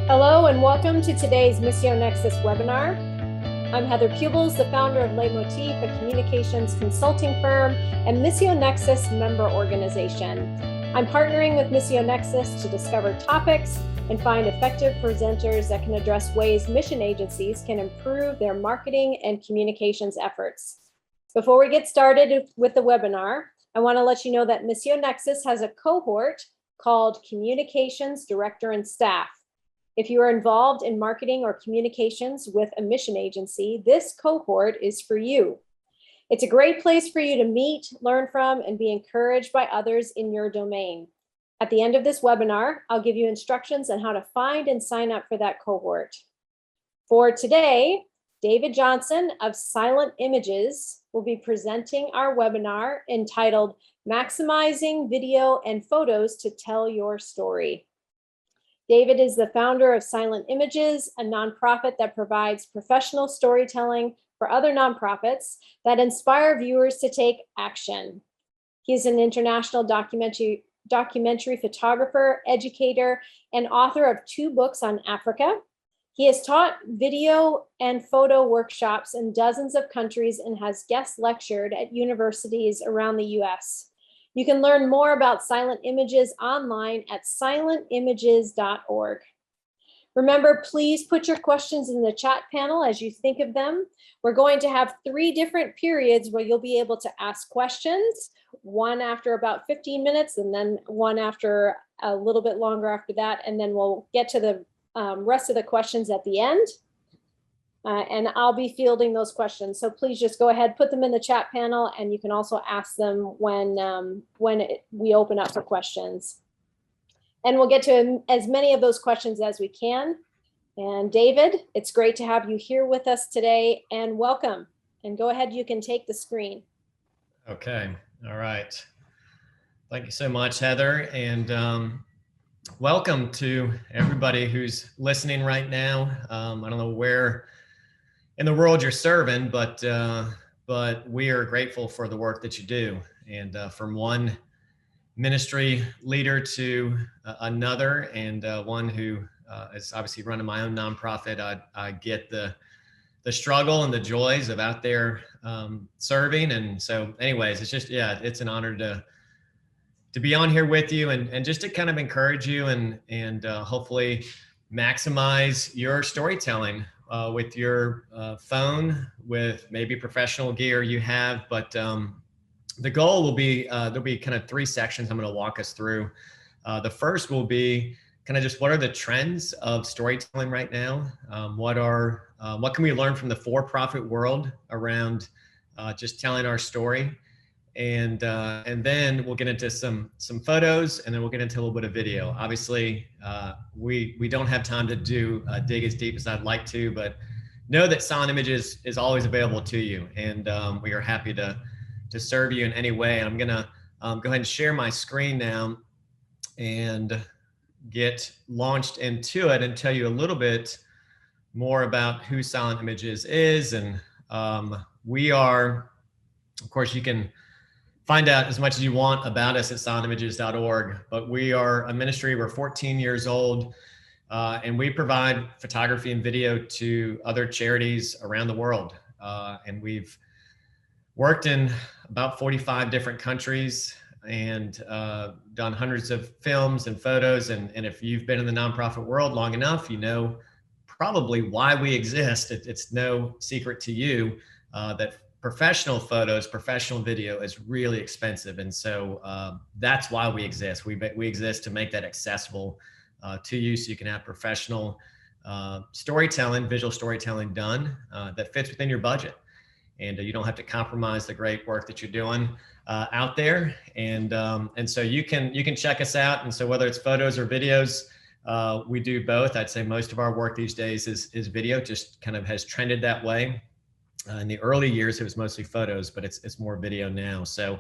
Hello and welcome to today's Missio Nexus webinar. I'm Heather Pubels, the founder of Leitmotif, a communications consulting firm and Missio Nexus member organization. I'm partnering with Missio Nexus to discover topics and find effective presenters that can address ways mission agencies can improve their marketing and communications efforts. Before we get started with the webinar, I want to let you know that Missio Nexus has a cohort called Communications Director and Staff. If you are involved in marketing or communications with a mission agency, this cohort is for you. It's a great place for you to meet, learn from, and be encouraged by others in your domain. At the end of this webinar, I'll give you instructions on how to find and sign up for that cohort. For today, David Johnson of Silent Images will be presenting our webinar entitled Maximizing Video and Photos to Tell Your Story. David is the founder of Silent Images, a nonprofit that provides professional storytelling for other nonprofits that inspire viewers to take action. He's an international documentary photographer, educator, and author of 2 books on Africa. He has taught video and photo workshops in dozens of countries and has guest lectured at universities around the US. You can learn more about Silent Images online at silentimages.org. Remember, please put your questions in the chat panel as you think of them. We're going to have 3 different periods where you'll be able to ask questions, one after about 15 minutes, and then one after a little bit longer after that, and then we'll get to the rest of the questions at the end. And I'll be fielding those questions. So please just go ahead, put them in the chat panel, and you can also ask them when we open up for questions. And we'll get to as many of those questions as we can. And David, it's great to have you here with us today, and welcome. And go ahead, you can take the screen. Okay, all right. Thank you so much, Heather. And welcome to everybody who's listening right now. I don't know where in the world you're serving, but we are grateful for the work that you do. And from one ministry leader to another, and one who is obviously running my own nonprofit, I get the struggle and the joys of out there serving. And so anyways, it's just, yeah, it's an honor to be on here with you and just to kind of encourage you and hopefully maximize your storytelling with your phone, with maybe professional gear you have. But the goal will be, there'll be kind of 3 sections I'm going to walk us through. The first will be kind of just what are the trends of storytelling right now? What can we learn from the for-profit world around just telling our story? And then we'll get into some photos, and then we'll get into a little bit of video. Obviously, we don't have time to dig as deep as I'd like to, but know that Silent Images is always available to you, and we are happy to serve you in any way. I'm gonna go ahead and share my screen now and get launched into it and tell you a little bit more about who Silent Images is. And we are, of course, you can find out as much as you want about us at silentimages.org, but we are a ministry. We're 14 years old, and we provide photography and video to other charities around the world. And we've worked in about 45 different countries and done hundreds of films and photos. And if you've been in the nonprofit world long enough, you know probably why we exist. It's no secret to you that professional photos, professional video is really expensive. And so that's why we exist. We exist to make that accessible to you so you can have professional storytelling, visual storytelling done that fits within your budget. And you don't have to compromise the great work that you're doing out there. And so you can check us out. And so whether it's photos or videos, we do both. I'd say most of our work these days is video, just kind of has trended that way. In the early years, it was mostly photos, but it's more video now. So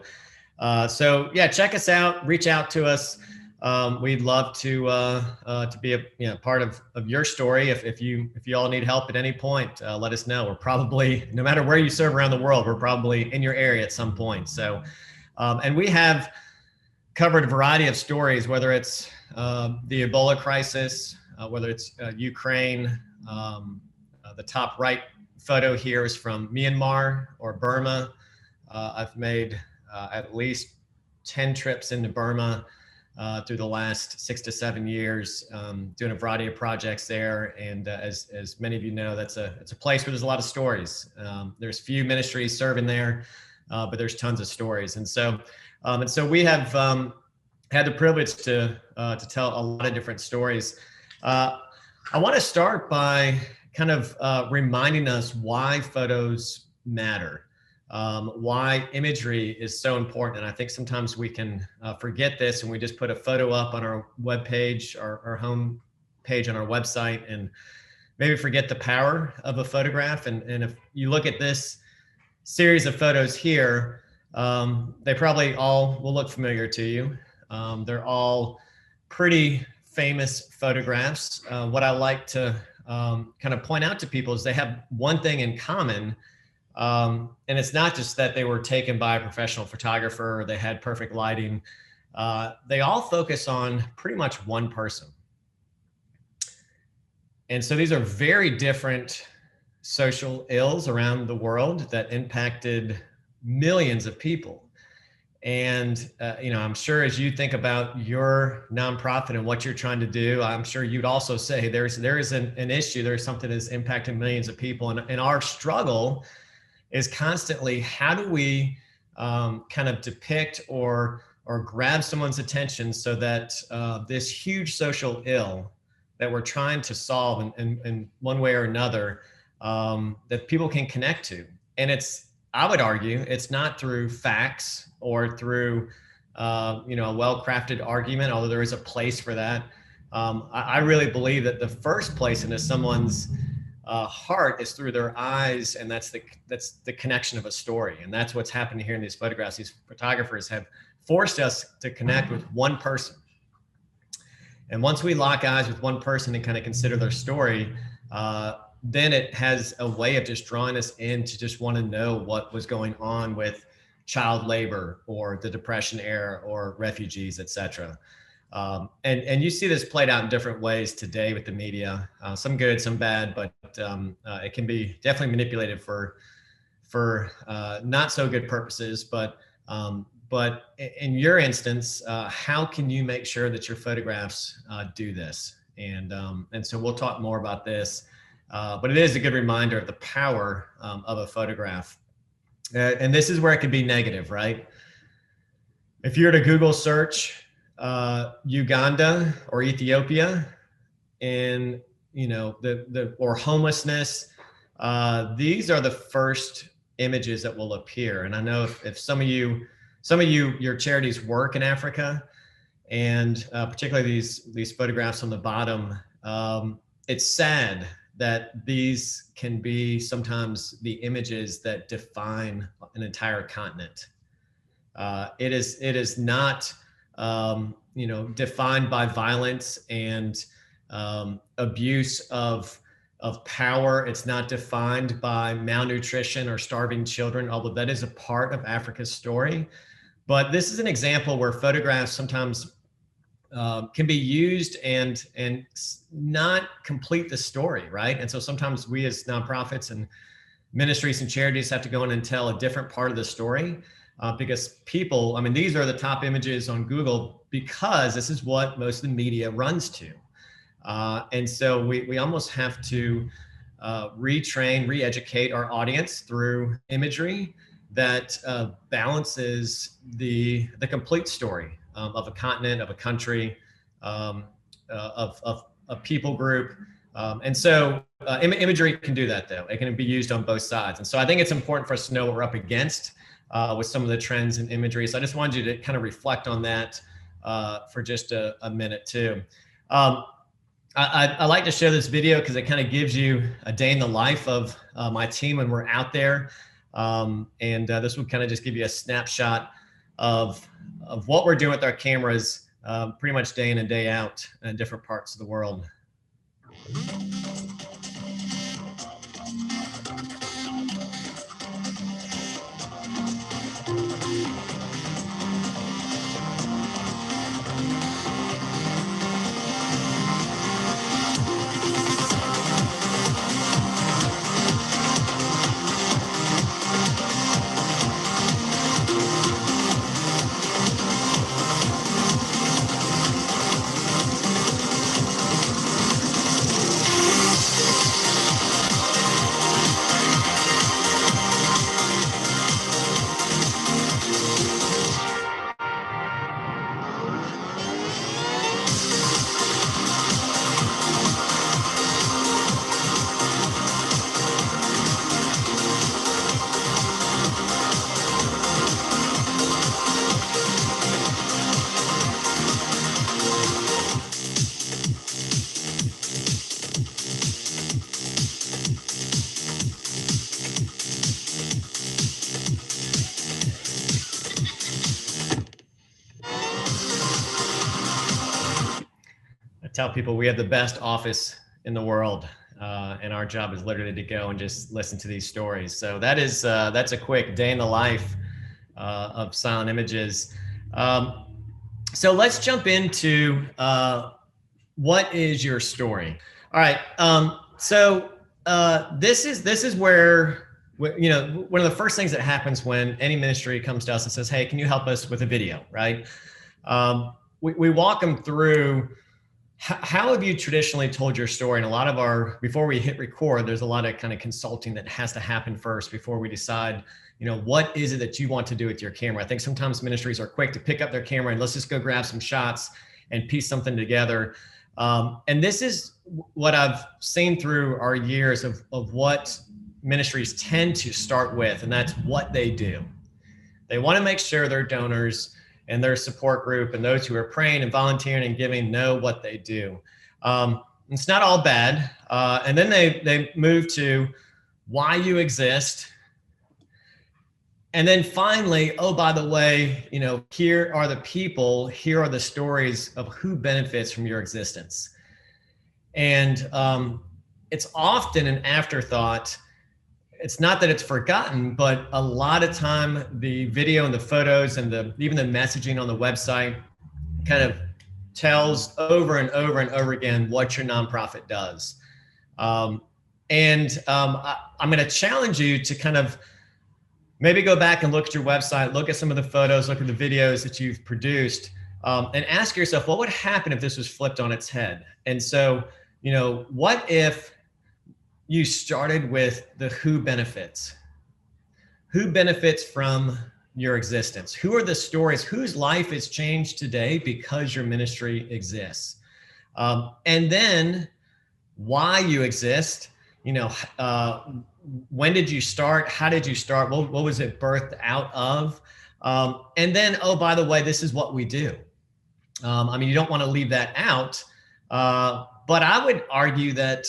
yeah, check us out, reach out to us. We'd love to be a part of your story. If you all need help at any point, let us know. We're probably, no matter where you serve around the world, we're probably in your area at some point. So, and we have covered a variety of stories, whether it's the Ebola crisis, whether it's Ukraine. The top right photo here is from Myanmar or Burma. I've made at least 10 trips into Burma through the last 6 to 7 years, doing a variety of projects there. And as many of you know, it's a place where there's a lot of stories. There's few ministries serving there, but there's tons of stories. And so we have had the privilege to tell a lot of different stories. I want to start by kind of reminding us why photos matter. Why imagery is so important. And I think sometimes we can forget this and we just put a photo up on our web page, our home page on our website, and maybe forget the power of a photograph. And if you look at this series of photos here, they probably all will look familiar to you. They're all pretty famous photographs. What I like to kind of point out to people is they have one thing in common. And it's not just that they were taken by a professional photographer or they had perfect lighting. They all focus on pretty much one person. And so these are very different social ills around the world that impacted millions of people. And, I'm sure as you think about your nonprofit and what you're trying to do, I'm sure you'd also say there is an issue, there's something that's impacting millions of people. And our struggle is constantly, how do we kind of depict or grab someone's attention so that this huge social ill that we're trying to solve in one way or another, that people can connect to. And I would argue, it's not through facts or through a well-crafted argument, although there is a place for that. I really believe that the first place into someone's heart is through their eyes, and that's the connection of a story. And that's what's happening here in these photographs. These photographers have forced us to connect with one person. And once we lock eyes with one person and kind of consider their story, then it has a way of just drawing us in to just want to know what was going on with child labor or the Depression era or refugees, et cetera. And you see this played out in different ways today with the media, some good, some bad, but it can be definitely manipulated for not so good purposes. But in your instance, how can you make sure that your photographs do this? And so we'll talk more about this, but it is a good reminder of the power of a photograph. And this is where it could be negative, right? If you were to Google search Uganda or Ethiopia, and or homelessness, these are the first images that will appear. And I know if some of you, your charities work in Africa, and particularly these photographs on the bottom, it's sad that these can be sometimes the images that define an entire continent. It is not defined by violence and abuse of power. It's not defined by malnutrition or starving children, although that is a part of Africa's story. But this is an example where photographs sometimes can be used and not complete the story, right? And so sometimes we as nonprofits and ministries and charities have to go in and tell a different part of the story. Because people, these are the top images on Google because this is what most of the media runs to. And so we almost have to retrain, re-educate our audience through imagery that balances the complete story of a continent, of a country, of a people group. And so imagery can do that, though. It can be used on both sides. And so I think it's important for us to know what we're up against with some of the trends in imagery. So I just wanted you to kind of reflect on that for just a minute too. I like to share this video because it kind of gives you a day in the life of my team when we're out there. And this will kind of just give you a snapshot of what we're doing with our cameras pretty much day in and day out in different parts of the world. tell people we have the best office in the world. And our job is literally to go and just listen to these stories. So that's a quick day in the life of Silent Images. So let's jump into what is your story. All right. This is where, you know, one of the first things that happens when any ministry comes to us and says, "Hey, can you help us with a video?" Right? We walk them through. How have you traditionally told your story? And a lot of before we hit record, there's a lot of kind of consulting that has to happen first before we decide, you know, what is it that you want to do with your camera? I think sometimes ministries are quick to pick up their camera and let's just go grab some shots and piece something together. And this is what I've seen through our years of what ministries tend to start with, and that's what they do. They want to make sure their donors and their support group and those who are praying and volunteering and giving know what they do. It's not all bad. And then they move to why you exist. And then finally, oh, by the way, you know, here are the people, here are the stories of who benefits from your existence. And it's often an afterthought. It's not that it's forgotten, but a lot of time the video and the photos and even the messaging on the website kind of tells over and over and over again what your nonprofit does. I'm going to challenge you to kind of maybe go back and look at your website, look at some of the photos, look at the videos that you've produced, and ask yourself, what would happen if this was flipped on its head? And so, you know, what if you started with the who benefits? Who benefits from your existence? Who are the stories? Whose life is changed today because your ministry exists? And then why you exist. You know, when did you start? How did you start? What was it birthed out of? And then, oh, by the way, this is what we do. I mean, you don't want to leave that out. But I would argue that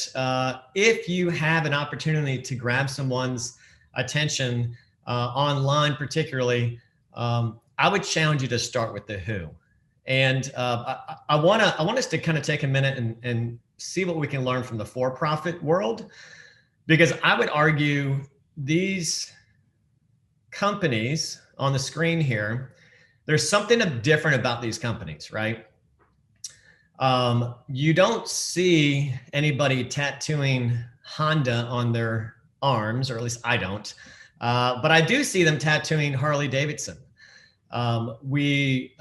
if you have an opportunity to grab someone's attention online, particularly, I would challenge you to start with the who. And I want us to kind of take a minute and see what we can learn from the for-profit world, because I would argue these companies on the screen here, there's something different about these companies, right? You don't see anybody tattooing Honda on their arms, or at least I don't. But I do see them tattooing Harley Davidson. We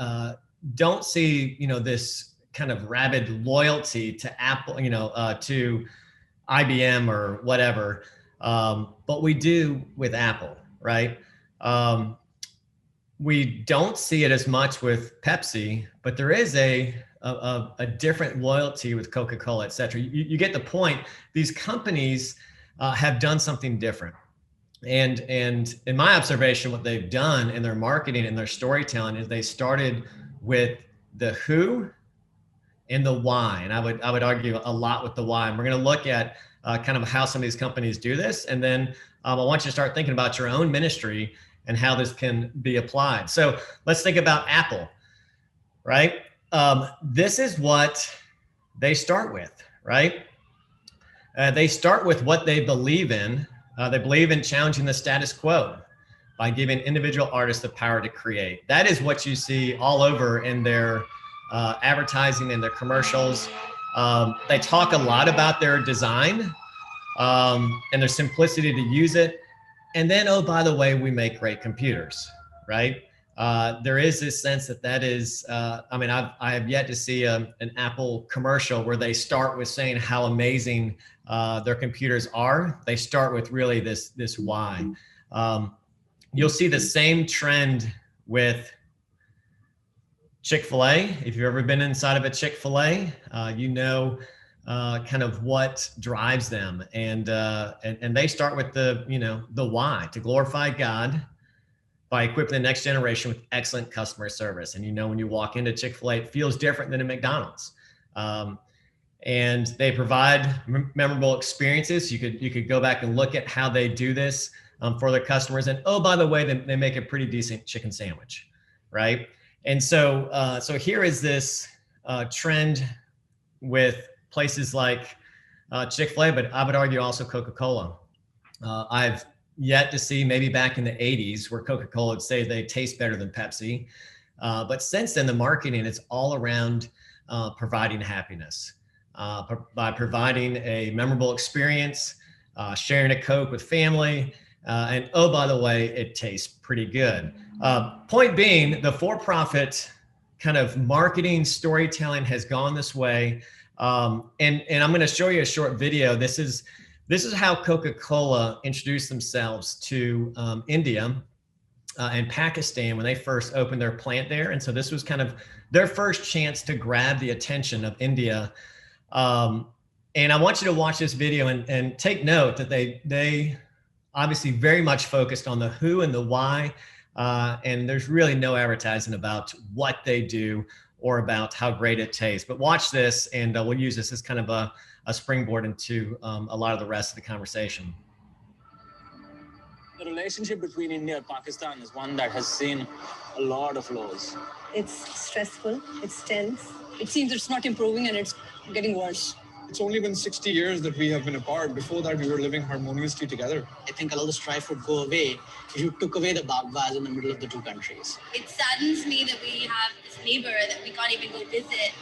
don't see, you know, this kind of rabid loyalty to Apple, you know, to IBM or whatever. But we do with Apple, right? We don't see it as much with Pepsi, but there is a different loyalty with Coca-Cola, et cetera. You get the point. These companies have done something different. And in my observation, what they've done in their marketing and their storytelling is they started with the who and the why. And I would argue a lot with the why. And we're going to look at kind of how some of these companies do this. And then I want you to start thinking about your own ministry and how this can be applied. So let's think about Apple, right? This is what they start with, right? They start with what they believe in. They believe in challenging the status quo by giving individual artists the power to create. That is what you see all over in their advertising and their commercials. They talk a lot about their design and their simplicity to use it. And then, oh, by the way, we make great computers, right? There is this sense that is, I mean, I have yet to see an Apple commercial where they start with saying how amazing their computers are. They start with really this why. You'll see the same trend with Chick-fil-A. If you've ever been inside of a Chick-fil-A, you know kind of what drives them, and they start with the why, to glorify God by equipping the next generation with excellent customer service. And when you walk into Chick-fil-A, it feels different than a McDonald's. And they provide memorable experiences. You could go back and look at how they do this for their customers. And oh, by the way, they make a pretty decent chicken sandwich, right? And so here is this trend with places like Chick-fil-A, but I would argue also Coca-Cola. I've yet to see, maybe back in the 80s, where Coca-Cola would say they taste better than Pepsi. But since then, the marketing is all around providing happiness, by providing a memorable experience, sharing a Coke with family, and oh, by the way, it tastes pretty good. Point being, the for-profit kind of marketing storytelling has gone this way. And I'm going to show you a short video. This is how Coca-Cola introduced themselves to India and Pakistan when they first opened their plant there. And so this was kind of their first chance to grab the attention of India. And I want you to watch this video and take note that they obviously very much focused on the who and the why. And there's really no advertising about what they do or about how great it tastes. But watch this, and we'll use this as kind of a springboard into a lot of the rest of the conversation. The relationship between India and Pakistan is one that has seen a lot of lows. It's stressful, it's tense. It seems it's not improving and it's getting worse. It's only been 60 years that we have been apart. Before that, we were living harmoniously together. I think all the strife would go away if you took away the Baghdad in the middle of the two countries. It saddens me that we have this neighbor that we can't even go visit.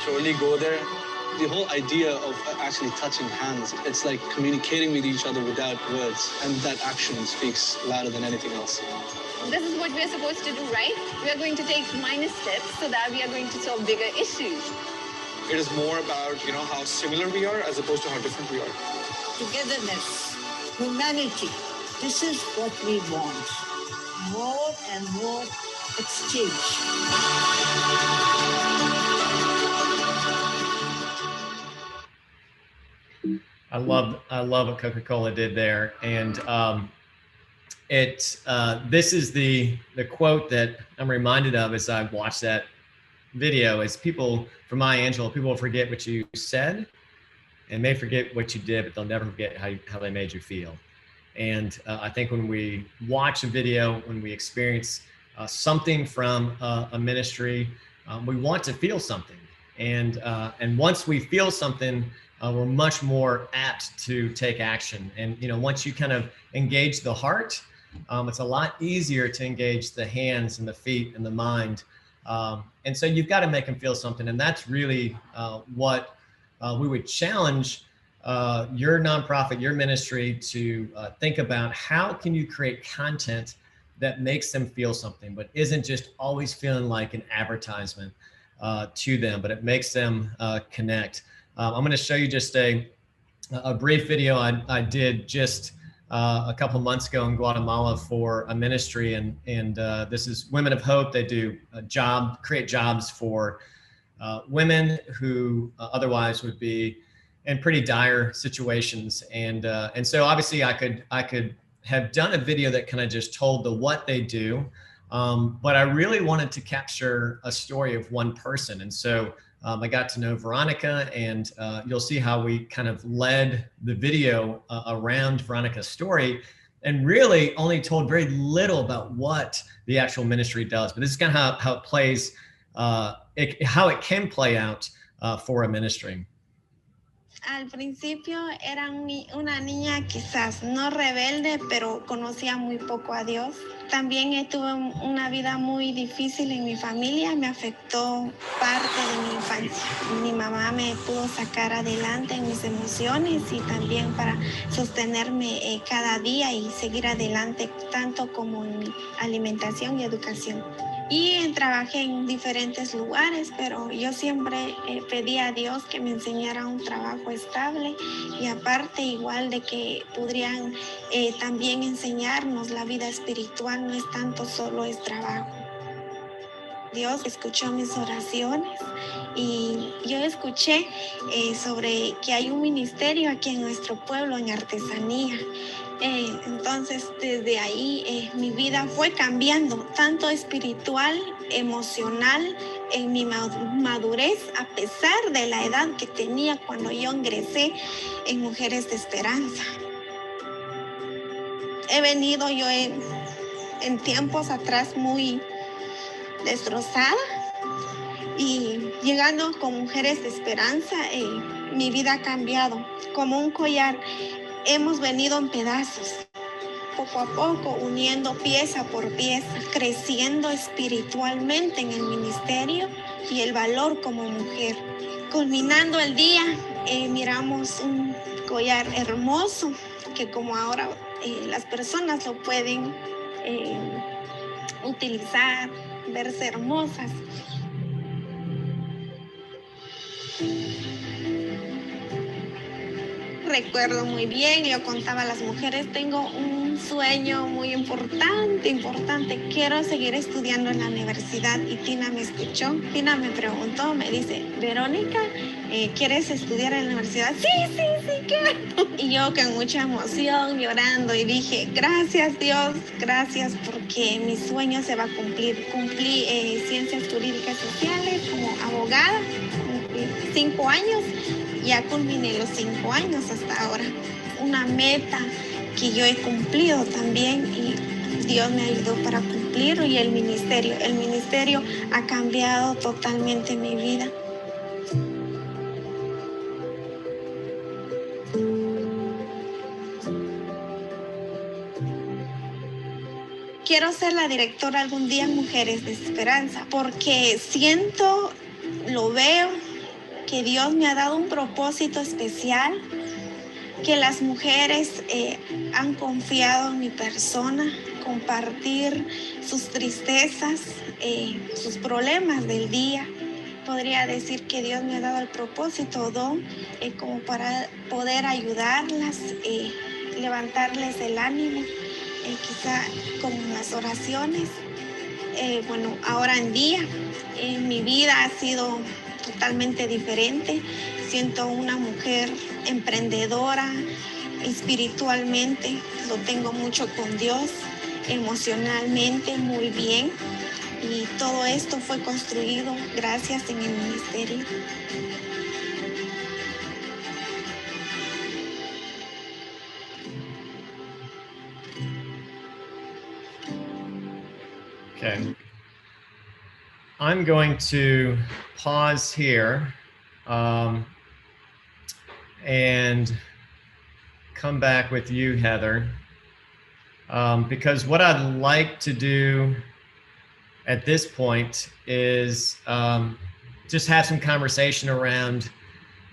Surely go there. The whole idea of actually touching hands, it's like communicating with each other without words, and that action speaks louder than anything else. This is what we're supposed to do, right? We are going to take minor steps so that we are going to solve bigger issues. It is more about, how similar we are as opposed to how different we are. Togetherness, humanity, this is what we want. More and more exchange. I love what Coca-Cola did there, and this is the quote that I'm reminded of as I watch that video. Is people, from Maya Angelou, people will forget what you said, and may forget what you did, but they'll never forget how they made you feel. And I think when we watch a video, when we experience something from a ministry, we want to feel something, and once we feel something, we're much more apt to take action. And once you kind of engage the heart, it's a lot easier to engage the hands and the feet and the mind. And so you've got to make them feel something. And that's really what we would challenge your nonprofit, your ministry to think about. How can you create content that makes them feel something, but isn't just always feeling like an advertisement to them, but it makes them connect. I'm going to show you just a brief video I did just a couple months ago in Guatemala for a ministry, and this is Women of Hope. They do create jobs for women who otherwise would be in pretty dire situations, and so obviously I could have done a video that kind of just told the what they do, but I really wanted to capture a story of one person, and so I got to know Veronica, and you'll see how we kind of led the video around Veronica's story, and really only told very little about what the actual ministry does. But this is kind of how it plays, how it can play out for a ministry. Al principio era una niña quizás no rebelde, pero conocía muy poco a Dios. También tuve una vida muy difícil en mi familia, me afectó parte de mi infancia. Mi mamá me pudo sacar adelante en mis emociones y también para sostenerme cada día y seguir adelante, tanto como en mi alimentación y educación. Y trabajé en diferentes lugares, pero yo siempre pedí a Dios que me enseñara un trabajo estable y aparte igual de que podrían también enseñarnos la vida espiritual, no es tanto solo es trabajo. Dios escuchó mis oraciones y yo escuché sobre que hay un ministerio aquí en nuestro pueblo en artesanía. Entonces desde ahí mi vida fue cambiando, tanto espiritual, emocional, en mi madurez, a pesar de la edad que tenía cuando yo ingresé en Mujeres de Esperanza. He venido yo en tiempos atrás muy destrozada y llegando con Mujeres de Esperanza, mi vida ha cambiado como un collar. Hemos venido en pedazos, poco a poco, uniendo pieza por pieza, creciendo espiritualmente en el ministerio y el valor como mujer. Culminando el día, miramos un collar hermoso que como ahora las personas lo pueden utilizar, verse hermosas. Recuerdo muy bien, yo contaba a las mujeres, tengo un sueño muy importante, quiero seguir estudiando en la universidad. Y Tina me escuchó, Tina me preguntó, me dice, Verónica, ¿quieres estudiar en la universidad? Sí, quiero. Y yo con mucha emoción, llorando, y dije, gracias Dios, gracias porque mi sueño se va a cumplir. Cumplí ciencias jurídicas sociales como abogada, cumplí 5 años. Ya culminé los 5 años hasta ahora. Una meta que yo he cumplido también y Dios me ayudó para cumplirlo. Y el ministerio ha cambiado totalmente mi vida. Quiero ser la directora algún día en Mujeres de Esperanza porque siento, lo veo, que Dios me ha dado un propósito especial, que las mujeres han confiado en mi persona, compartir sus tristezas, sus problemas del día. Podría decir que Dios me ha dado el propósito, don, como para poder ayudarlas, levantarles el ánimo, quizá con las oraciones. Bueno, ahora en día, mi vida ha sido totalmente diferente. Siento una mujer emprendedora, espiritualmente, lo tengo mucho con Dios, emocionalmente muy bien. Y todo esto fue construido gracias en el ministerio. Okay. I'm going to pause here and come back with you, Heather, because what I'd like to do at this point is just have some conversation around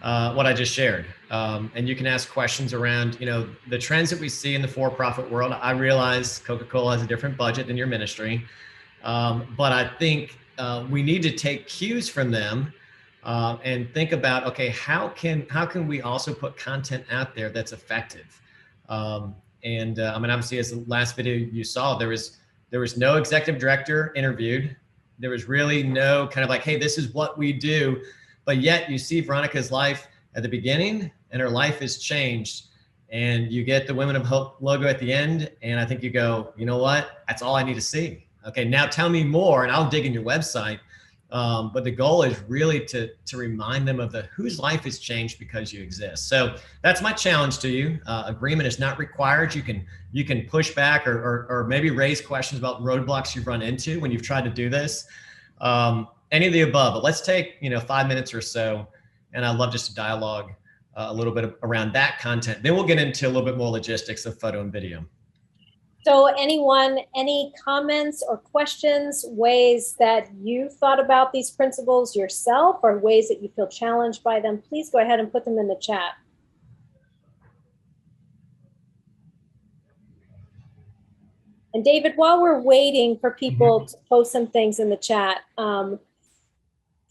what I just shared. And you can ask questions around, the trends that we see in the for-profit world. I realize Coca-Cola has a different budget than your ministry, but I think we need to take cues from them and think about, okay, how can we also put content out there that's effective? Obviously, as the last video you saw, there was no executive director interviewed. There was really no kind of like, hey, this is what we do. But yet you see Veronica's life at the beginning and her life has changed. And you get the Women of Hope logo at the end. And I think you go, you know what? That's all I need to see. Okay, now tell me more and I'll dig in your website. But the goal is really to remind them of whose life has changed because you exist. So that's my challenge to you. Agreement is not required. You can push back or maybe raise questions about roadblocks you've run into when you've tried to do this. Any of the above, but let's take 5 minutes or so, and I'd love just to dialogue a little bit around that content. Then we'll get into a little bit more logistics of photo and video. So anyone, any comments or questions, ways that you thought about these principles yourself or ways that you feel challenged by them, please go ahead and put them in the chat. And David, while we're waiting for people to post some things in the chat, can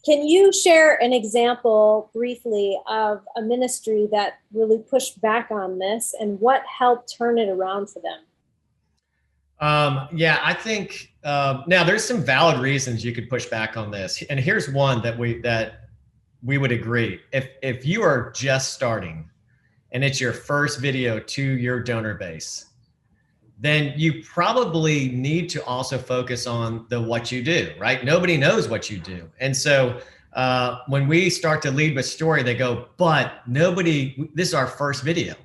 you share an example briefly of a ministry that really pushed back on this and what helped turn it around for them? Yeah, I think now there's some valid reasons you could push back on this. And here's one that we would agree. If you are just starting and it's your first video to your donor base, then you probably need to also focus on what you do, right? Nobody knows what you do. And so when we start to lead with story, they go, but this is our first video.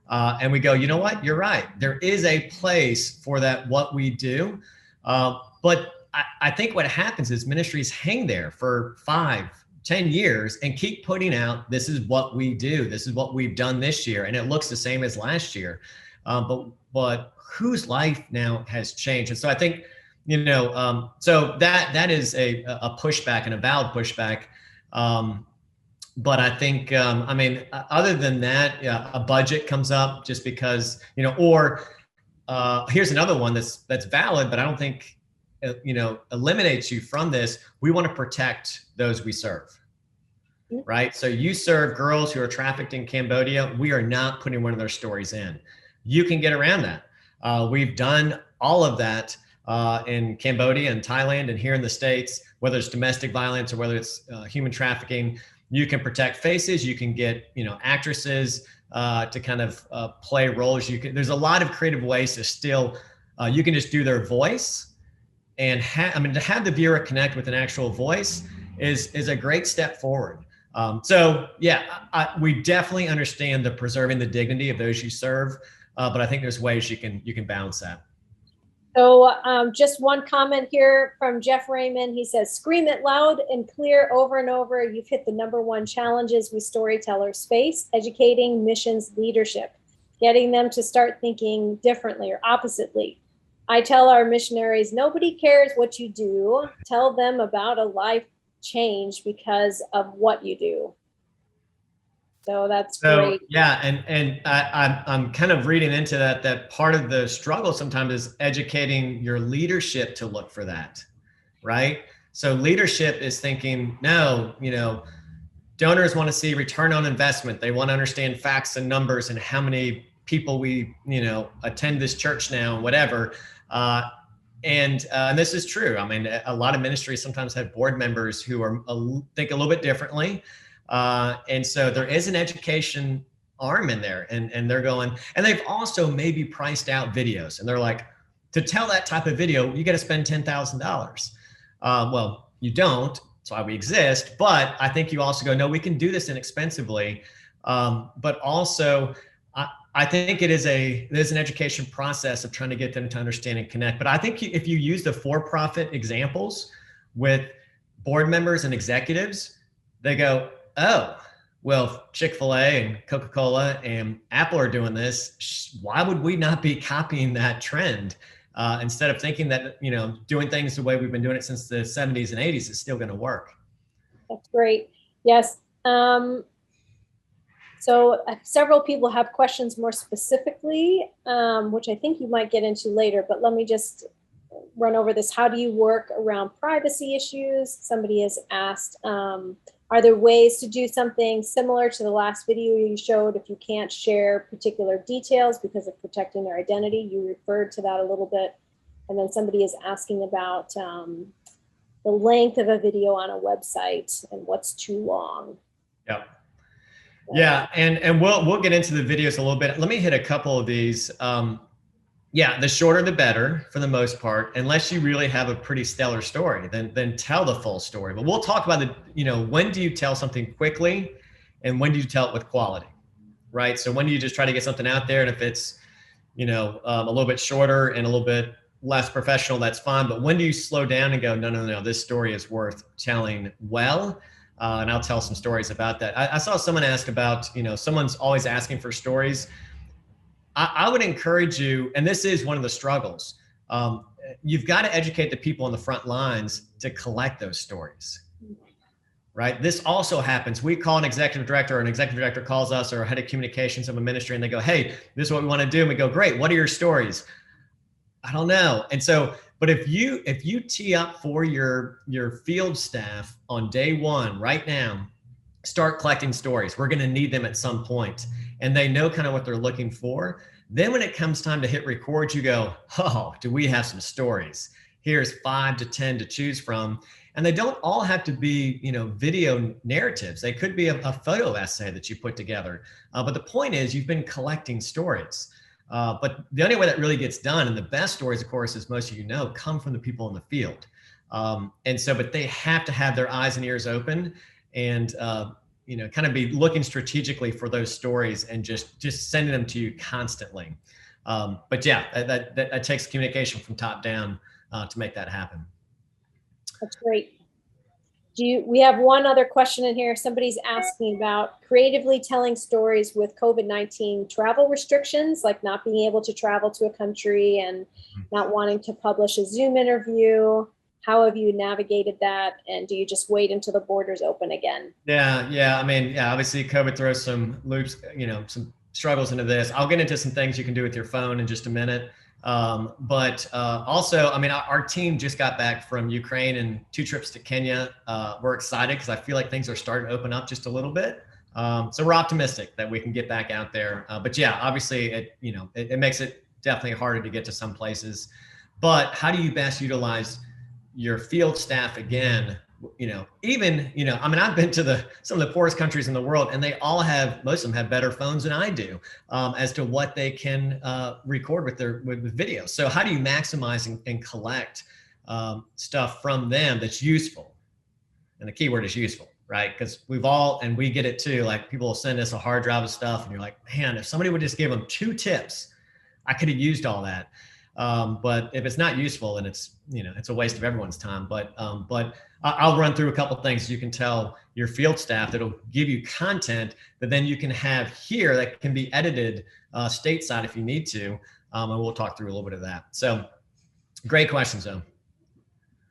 And we go, you know what? You're right. There is a place for that, what we do. But I think what happens is ministries hang there for 5, 10 years and keep putting out, this is what we do. This is what we've done this year. And it looks the same as last year. But whose life now has changed? And so I think, so that is a pushback and a valid pushback. But I think, other than that, a budget comes up just because, or here's another one that's valid, but I don't think, eliminates you from this. We want to protect those we serve, right? So you serve girls who are trafficked in Cambodia. We are not putting one of their stories in. You can get around that. We've done all of that in Cambodia and Thailand and here in the States, whether it's domestic violence or whether it's human trafficking. You can protect faces. You can get, actresses to kind of play roles. There's a lot of creative ways to still, you can just do their voice, and to have the viewer connect with an actual voice is a great step forward. So yeah, we definitely understand the preserving the dignity of those you serve, but I think there's ways you can balance that. So just one comment here from Jeff Raymond. He says, scream it loud and clear over and over. You've hit the #1 challenges we storytellers face: educating missions leadership, getting them to start thinking differently or oppositely. I tell our missionaries, nobody cares what you do. Tell them about a life change because of what you do. So that's great. Yeah, and I'm kind of reading into that part of the struggle sometimes is educating your leadership to look for that, right? So leadership is thinking, no, donors want to see return on investment. They want to understand facts and numbers and how many people we, attend this church now and whatever. And this is true. A lot of ministries sometimes have board members who think a little bit differently. And so there is an education arm in there, and they're going, and they've also maybe priced out videos, and they're like, to tell that type of video, you got to spend $10,000. Well, you don't. That's why we exist. But I think you also go, no, we can do this inexpensively. But also, I think it is an education process of trying to get them to understand and connect. But I think if you use the for-profit examples with board members and executives, they go, oh, well, Chick-fil-A and Coca-Cola and Apple are doing this. Why would we not be copying that trend? Instead of thinking that, doing things the way we've been doing it since the 70s and 80s is still going to work. That's great. Yes. So several people have questions more specifically, which I think you might get into later, but let me just run over this. How do you work around privacy issues? Somebody has asked, are there ways to do something similar to the last video you showed if you can't share particular details because of protecting their identity? You referred to that a little bit. And then somebody is asking about the length of a video on a website and what's too long. Yep. Yeah, and we'll get into the videos a little bit. Let me hit a couple of these. Yeah, the shorter the better for the most part, unless you really have a pretty stellar story, then tell the full story. But we'll talk about when do you tell something quickly and when do you tell it with quality, right? So when do you just try to get something out there, and if it's, a little bit shorter and a little bit less professional, that's fine. But when do you slow down and go, no, this story is worth telling well? And I'll tell some stories about that. I saw someone ask about, someone's always asking for stories. I would encourage you, and this is one of the struggles. You've got to educate the people on the front lines to collect those stories, right? This also happens. We call an executive director, or an executive director calls us, or a head of communications of a ministry, and they go, "Hey, this is what we want to do." And we go, "Great. What are your stories?" I don't know. And so, but if you tee up for your field staff on day one, right now, start collecting stories. We're going to need them at some point, and they know kind of what they're looking for. Then when it comes time to hit record, you go, "Oh, do we have some stories? Here's 5 to 10 to choose from." And they don't all have to be, video narratives. They could be a photo essay that you put together. But the point is, you've been collecting stories. But the only way that really gets done, and the best stories, of course, as most of you know, come from the people in the field. And so, but they have to have their eyes and ears open, and kind of be looking strategically for those stories, and just sending them to you constantly. But yeah, that takes communication from top down to make that happen. That's great. We have one other question in here. Somebody's asking about creatively telling stories with COVID-19 travel restrictions, like not being able to travel to a country and not wanting to publish a Zoom interview. How have you navigated that? And do you just wait until the borders open again? Yeah. I mean, obviously COVID throws some loops, some struggles into this. I'll get into some things you can do with your phone in just a minute. But also, I mean, our team just got back from Ukraine and 2 trips to Kenya. We're excited because I feel like things are starting to open up just a little bit. So we're optimistic that we can get back out there. But yeah, obviously, it makes it definitely harder to get to some places. But how do you best utilize your field staff again? I mean, I've been to some of the poorest countries in the world, and most of them have better phones than I do, as to what they can record with videos. So how do you maximize and collect stuff from them that's useful? And the key word is useful, right? Because we get it too. Like, people will send us a hard drive of stuff, and you're like, man, if somebody would just give them 2 tips, I could have used all that. But if it's not useful, then it's a waste of everyone's time. But I'll run through a couple things you can tell your field staff that'll give you content that then you can have here that can be edited stateside if you need to. And we'll talk through a little bit of that. So great questions, though.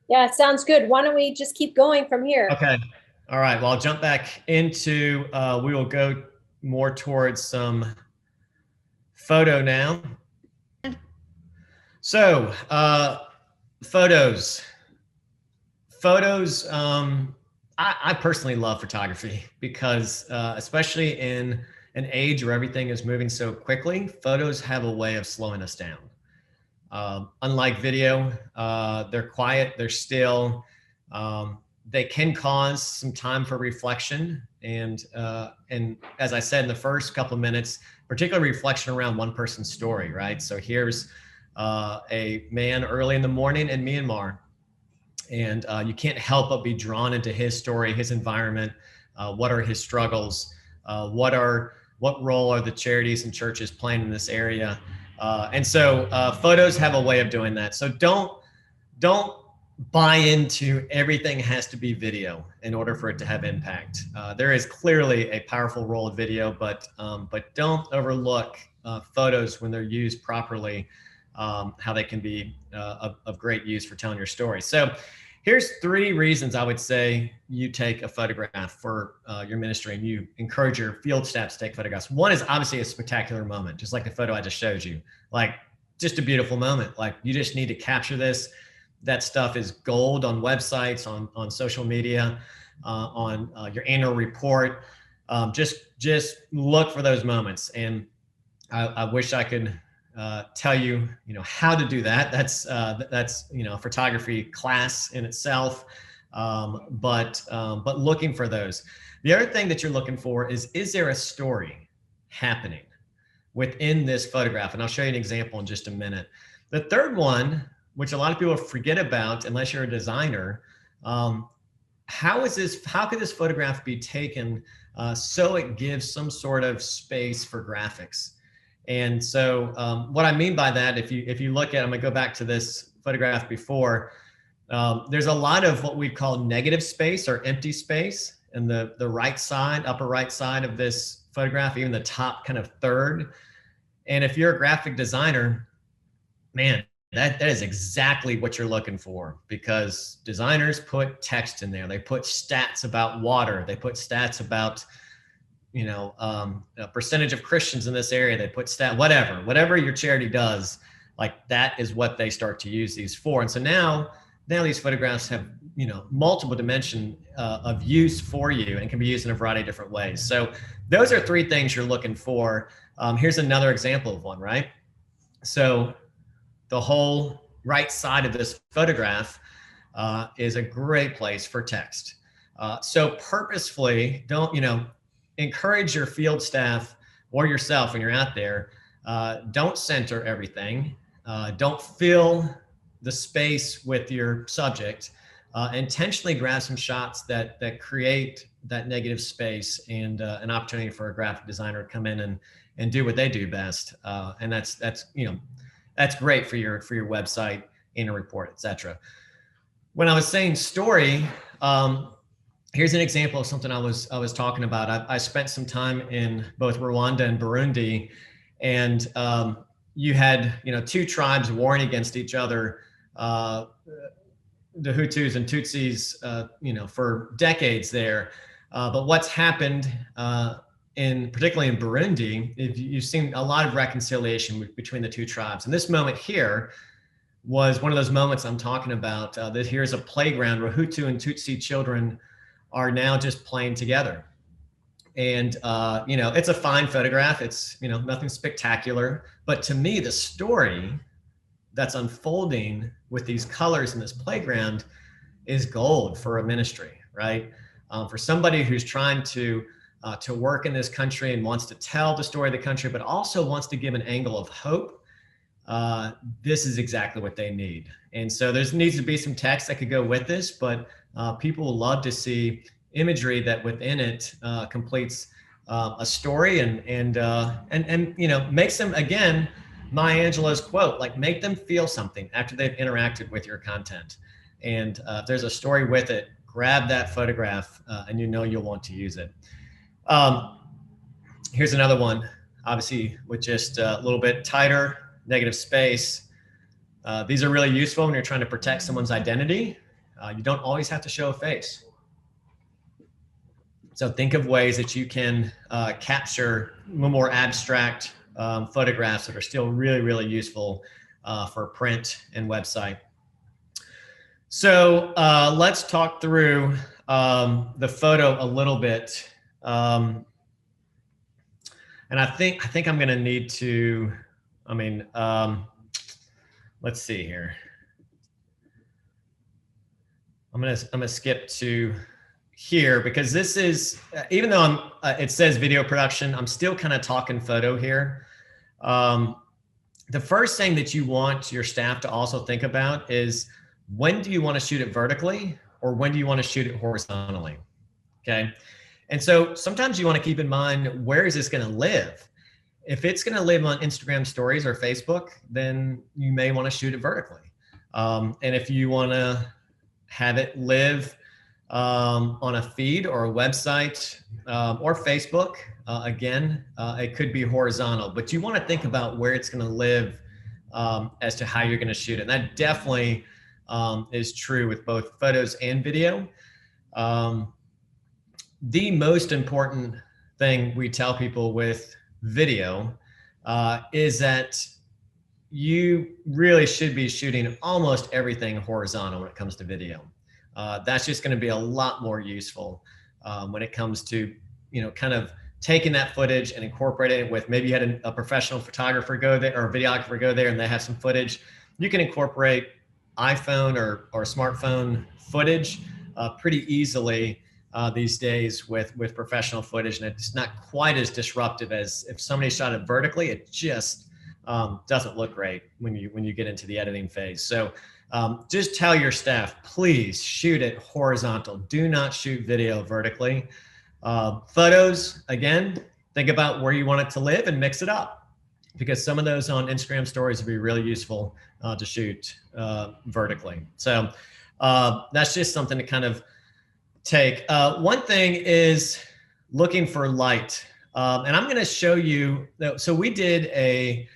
Yeah, sounds good. Why don't we just keep going from here? Okay. All right. Well, I'll jump back into, we will go more towards some photo now. So photos. I personally love photography because especially in an age where everything is moving so quickly, photos have a way of slowing us down. Unlike video, they're quiet, they're still, they can cause some time for reflection. And as I said in the first couple of minutes, particularly reflection around one person's story, right? So here's a man early in the morning in Myanmar. And you can't help but be drawn into his story, his environment. What are his struggles? What role are the charities and churches playing in this area? And so photos have a way of doing that. So don't buy into everything has to be video in order for it to have impact. There is clearly a powerful role of video, but don't overlook photos when they're used properly. How they can be of great use for telling your story. So here's 3 reasons I would say you take a photograph for your ministry, and you encourage your field staff to take photographs. One is obviously a spectacular moment, just like the photo I just showed you, like just a beautiful moment. Like, you just need to capture this. That stuff is gold on websites, on social media, on your annual report. Just look for those moments. And I wish I could tell you, how to do that. That's a photography class in itself. But looking for those. The other thing that you're looking for is there a story happening within this photograph? And I'll show you an example in just a minute. The third one, which a lot of people forget about unless you're a designer, how could this photograph be taken so it gives some sort of space for graphics? And so what I mean by that, if you look at, I'm gonna go back to this photograph before, there's a lot of what we call negative space or empty space. in the right side, upper right side of this photograph, even the top kind of third. And if you're a graphic designer, man, that is exactly what you're looking for, because designers put text in there. They put stats about water. They put stats about, a percentage of Christians in this area. They put whatever your charity does, like that is what they start to use these for. And so now these photographs have, multiple dimension of use for you and can be used in a variety of different ways. So those are three things you're looking for. Here's another example of one, right? So the whole right side of this photograph is a great place for text. So purposefully, don't, encourage your field staff or yourself when you're out there. Don't center everything. Don't fill the space with your subject. Intentionally grab some shots that create that negative space and an opportunity for a graphic designer to come in and do what they do best. And that's great for your website, in a report, etc. When I was saying story, here's an example of something I was talking about. I spent some time in both Rwanda and Burundi, and you had two tribes warring against each other, the Hutus and Tutsis, for decades there. But what's happened particularly in Burundi, you've seen a lot of reconciliation between the two tribes. And this moment here was one of those moments I'm talking about, that here's a playground where Hutu and Tutsi children are now just playing together. And, it's a fine photograph. It's, nothing spectacular. But to me, the story that's unfolding with these colors in this playground is gold for a ministry, right? For somebody who's trying to work in this country and wants to tell the story of the country, but also wants to give an angle of hope, this is exactly what they need. And so there needs to be some text that could go with this, but people will love to see imagery that within it completes a story and makes them, again, Maya Angelou's quote, like, make them feel something after they've interacted with your content. And if there's a story with it, grab that photograph and you'll want to use it. Here's another one, obviously with just a little bit tighter negative space. These are really useful when you're trying to protect someone's identity. You don't always have to show a face. So think of ways that you can capture more abstract photographs that are still really, really useful for print and website. So let's talk through the photo a little bit. And I think I'm going to need to, let's see here. I'm gonna skip to here because this is, even though it says video production, I'm still kind of talking photo here. The first thing that you want your staff to also think about is, when do you want to shoot it vertically or when do you want to shoot it horizontally? Okay. And so sometimes you want to keep in mind, where is this going to live? If it's going to live on Instagram stories or Facebook, then you may want to shoot it vertically. And if you want to have it live on a feed or a website or Facebook, again, it could be horizontal, but you want to think about where it's going to live as to how you're going to shoot it. And that definitely is true with both photos and video. The most important thing we tell people with video is that you really should be shooting almost everything horizontal when it comes to video. That's just going to be a lot more useful when it comes to, kind of taking that footage and incorporating it with, maybe you had a professional photographer go there or a videographer go there and they have some footage. You can incorporate iPhone or smartphone footage pretty easily these days with professional footage, and it's not quite as disruptive as if somebody shot it vertically. It just doesn't look great when you get into the editing phase. So just tell your staff, please shoot it horizontal. Do not shoot video vertically. Photos, again, think about where you want it to live and mix it up, because some of those on Instagram stories would be really useful to shoot vertically. So that's just something to kind of take. One thing is looking for light. And I'm going to show you, so we did an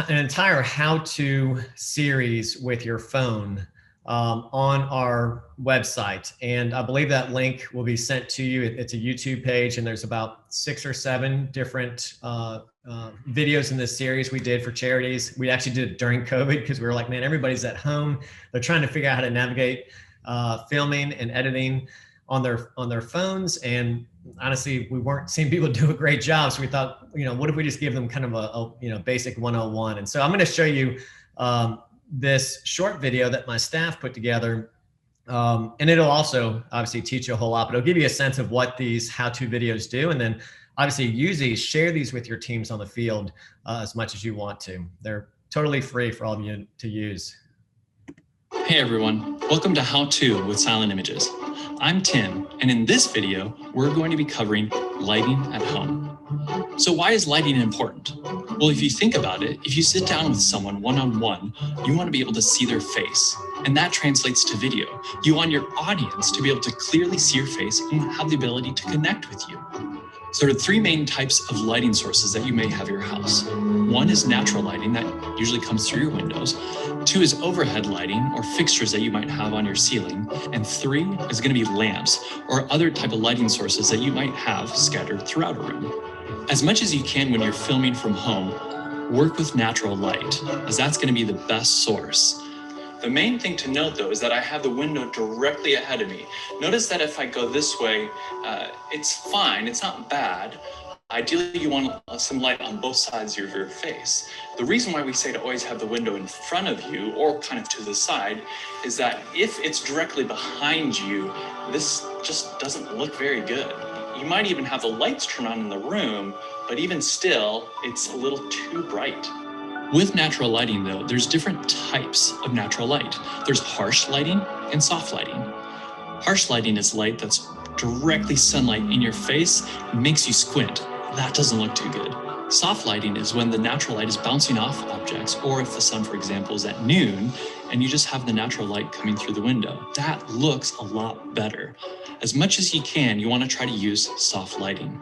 entire how-to series with your phone on our website. And I believe that link will be sent to you. It's a YouTube page, and there's about 6 or 7 different videos in this series we did for charities. We actually did it during COVID because we were like, man, everybody's at home. They're trying to figure out how to navigate filming and editing on their phones. And honestly, we weren't seeing people do a great job. So we thought, what if we just give them kind of a basic 101? And so I'm going to show you this short video that my staff put together. And it'll also obviously teach you a whole lot, but it'll give you a sense of what these how-to videos do. And then obviously use these, share these with your teams on the field as much as you want to. They're totally free for all of you to use. Hey everyone, welcome to How To with Silent Images. I'm Tim, and in this video, we're going to be covering lighting at home. So why is lighting important? Well, if you think about it, if you sit down with someone one-on-one, you want to be able to see their face, and that translates to video. You want your audience to be able to clearly see your face and have the ability to connect with you. So there are 3 main types of lighting sources that you may have at your house. 1 is natural lighting that usually comes through your windows. 2 is overhead lighting or fixtures that you might have on your ceiling. And 3 is going to be lamps or other type of lighting sources that you might have scattered throughout a room. As much as you can when you're filming from home, work with natural light, as that's going to be the best source. The main thing to note though is that I have the window directly ahead of me. Notice that if I go this way, it's fine, it's not bad. Ideally, you want some light on both sides of your face. The reason why we say to always have the window in front of you or kind of to the side is that if it's directly behind you, this just doesn't look very good. You might even have the lights turned on in the room, but even still, it's a little too bright. With natural lighting though, there's different types of natural light. There's harsh lighting and soft lighting. Harsh lighting is light that's directly sunlight in your face and makes you squint. That doesn't look too good. Soft lighting is when the natural light is bouncing off objects, or if the sun, for example, is at noon and you just have the natural light coming through the window. That looks a lot better. As much as you can, you want to try to use soft lighting.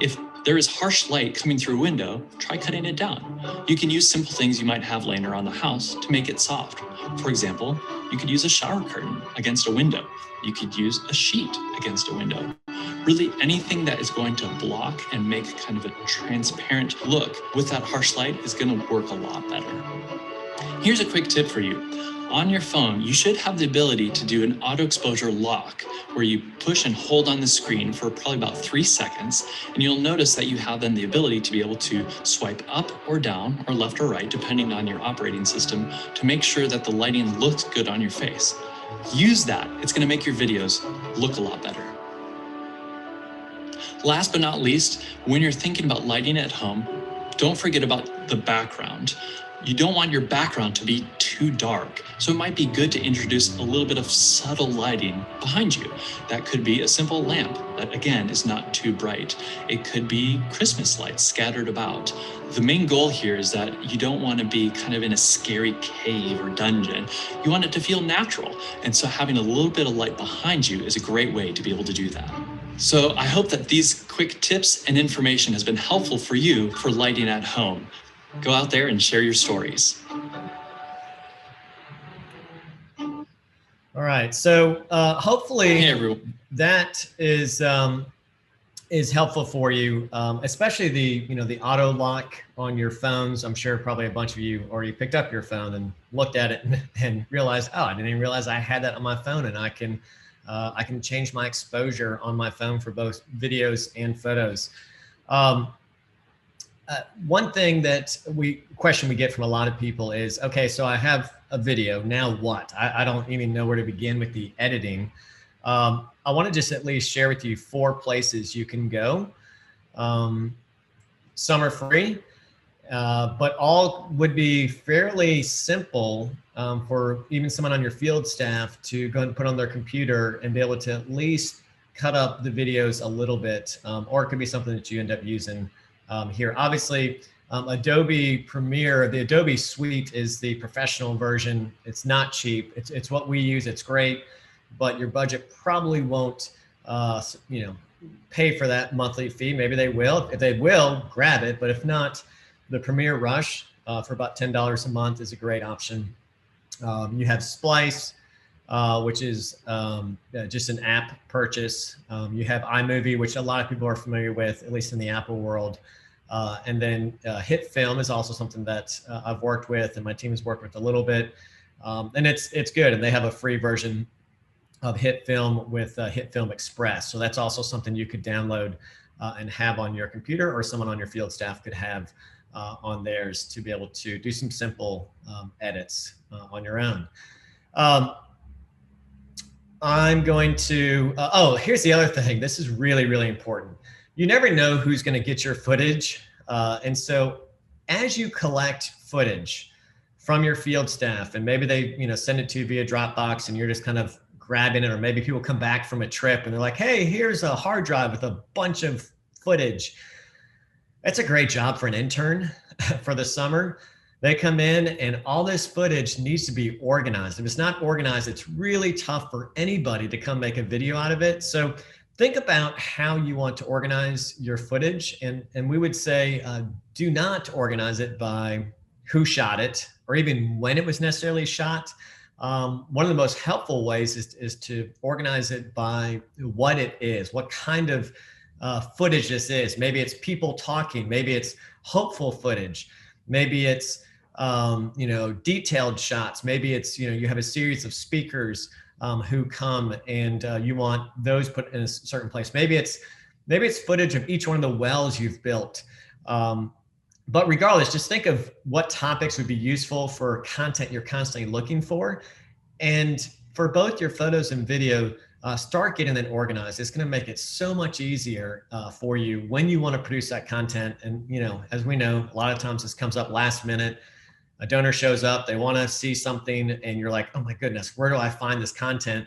If there is harsh light coming through a window, try cutting it down. You can use simple things you might have laying around the house to make it soft. For example, you could use a shower curtain against a window. You could use a sheet against a window. Really anything that is going to block and make kind of a transparent look with that harsh light is going to work a lot better. Here's a quick tip for you. On your phone, you should have the ability to do an auto exposure lock where you push and hold on the screen for probably about 3 seconds, and you'll notice that you have then the ability to be able to swipe up or down or left or right, depending on your operating system, to make sure that the lighting looks good on your face. Use that. It's going to make your videos look a lot better. Last but not least, when you're thinking about lighting at home, don't forget about the background. You don't want your background to be too dark, so it might be good to introduce a little bit of subtle lighting behind you. That could be a simple lamp that, again, is not too bright. It could be Christmas lights scattered about. The main goal here is that you don't want to be kind of in a scary cave or dungeon. You want it to feel natural, and so having a little bit of light behind you is a great way to be able to do that. So I hope that these quick tips and information has been helpful for you for lighting at home. Go out there and share your stories. All right. So hopefully hey, everyone. That is helpful for you, especially the auto lock on your phones. I'm sure probably a bunch of you already picked up your phone and looked at it and realized, oh, I didn't even realize I had that on my phone, and I can change my exposure on my phone for both videos and photos. One thing question we get from a lot of people is, okay, so I have a video, now what? I don't even know where to begin with the editing. I want to just at least share with you 4 places you can go. Some are free, but all would be fairly simple for even someone on your field staff to go and put on their computer and be able to at least cut up the videos a little bit, or it could be something that you end up using here. Obviously, Adobe Premiere, the Adobe Suite is the professional version. It's not cheap. It's what we use. It's great. but your budget probably won't, pay for that monthly fee. Maybe they will. If they will, grab it. But if not, the Premier Rush for about $10 a month is a great option. You have Splice, which is just an app purchase. You have iMovie, which a lot of people are familiar with, at least in the Apple world. And then Hit Film is also something that I've worked with and my team has worked with a little bit. And it's good. And they have a free version of Hit Film with Hit Film Express. So that's also something you could download and have on your computer, or someone on your field staff could have on theirs to be able to do some simple edits on your own. I'm going to, here's the other thing. This is really, really important. You never know who's going to get your footage. And so as you collect footage from your field staff, and maybe they send it to you via Dropbox and you're just kind of grabbing it, or maybe people come back from a trip and they're like, hey, here's a hard drive with a bunch of footage. That's a great job for an intern for the summer. They come in and all this footage needs to be organized. If it's not organized, it's really tough for anybody to come make a video out of it. So think about how you want to organize your footage. And we would say, do not organize it by who shot it or even when it was necessarily shot. One of the most helpful ways is to organize it by what it is, what kind of footage this is. Maybe it's people talking, maybe it's hopeful footage, maybe it's detailed shots, maybe it's you have a series of speakers who come and you want those put in a certain place. Maybe it's footage of each one of the wells you've built. But regardless, just think of what topics would be useful for content you're constantly looking for. And for both your photos and video, start getting it organized. It's going to make it so much easier for you when you want to produce that content. And, as we know, a lot of times this comes up last minute. A donor shows up, they want to see something, and you're like, oh my goodness, where do I find this content?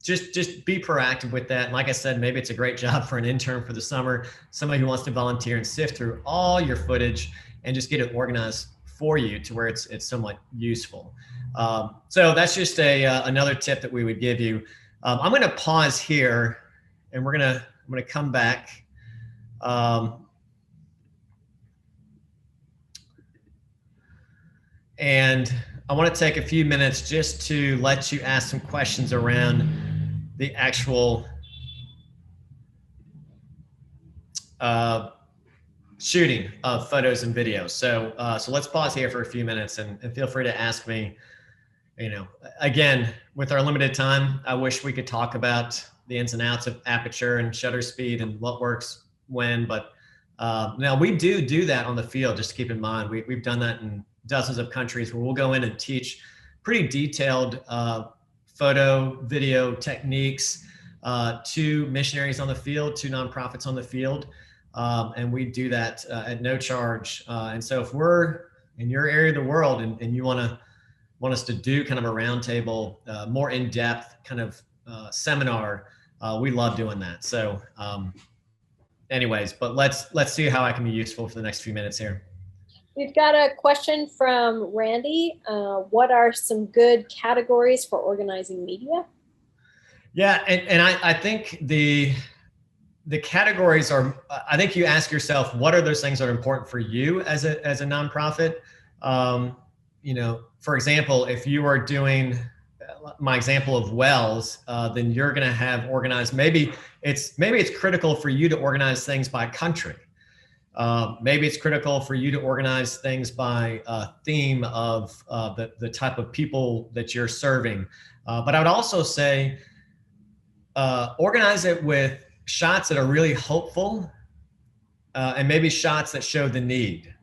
Just be proactive with that. And like I said, maybe it's a great job for an intern for the summer, somebody who wants to volunteer and sift through all your footage and just get it organized for you to where it's somewhat useful. So that's just another tip that we would give you. I'm going to pause here, and I'm going to come back. And I want to take a few minutes just to let you ask some questions around the actual shooting of photos and videos. So let's pause here for a few minutes and feel free to ask me. Again, with our limited time, I wish we could talk about the ins and outs of aperture and shutter speed and what works when, but now we do that on the field. Just to keep in mind, we've done that in dozens of countries where we'll go in and teach pretty detailed photo, video techniques to missionaries on the field, to nonprofits on the field. And we do that at no charge. And so if we're in your area of the world and you want us to do kind of a roundtable, more in-depth kind of seminar, we love doing that. So anyways, but let's see how I can be useful for the next few minutes here. We've got a question from Randy. What are some good categories for organizing media? Yeah, and I think the categories are, I think you ask yourself, what are those things that are important for you as a nonprofit? For example, if you are doing my example of wells, then you're going to have organized, maybe it's critical for you to organize things by country. Maybe it's critical for you to organize things by theme of the type of people that you're serving. But I would also say organize it with shots that are really hopeful and maybe shots that show the need.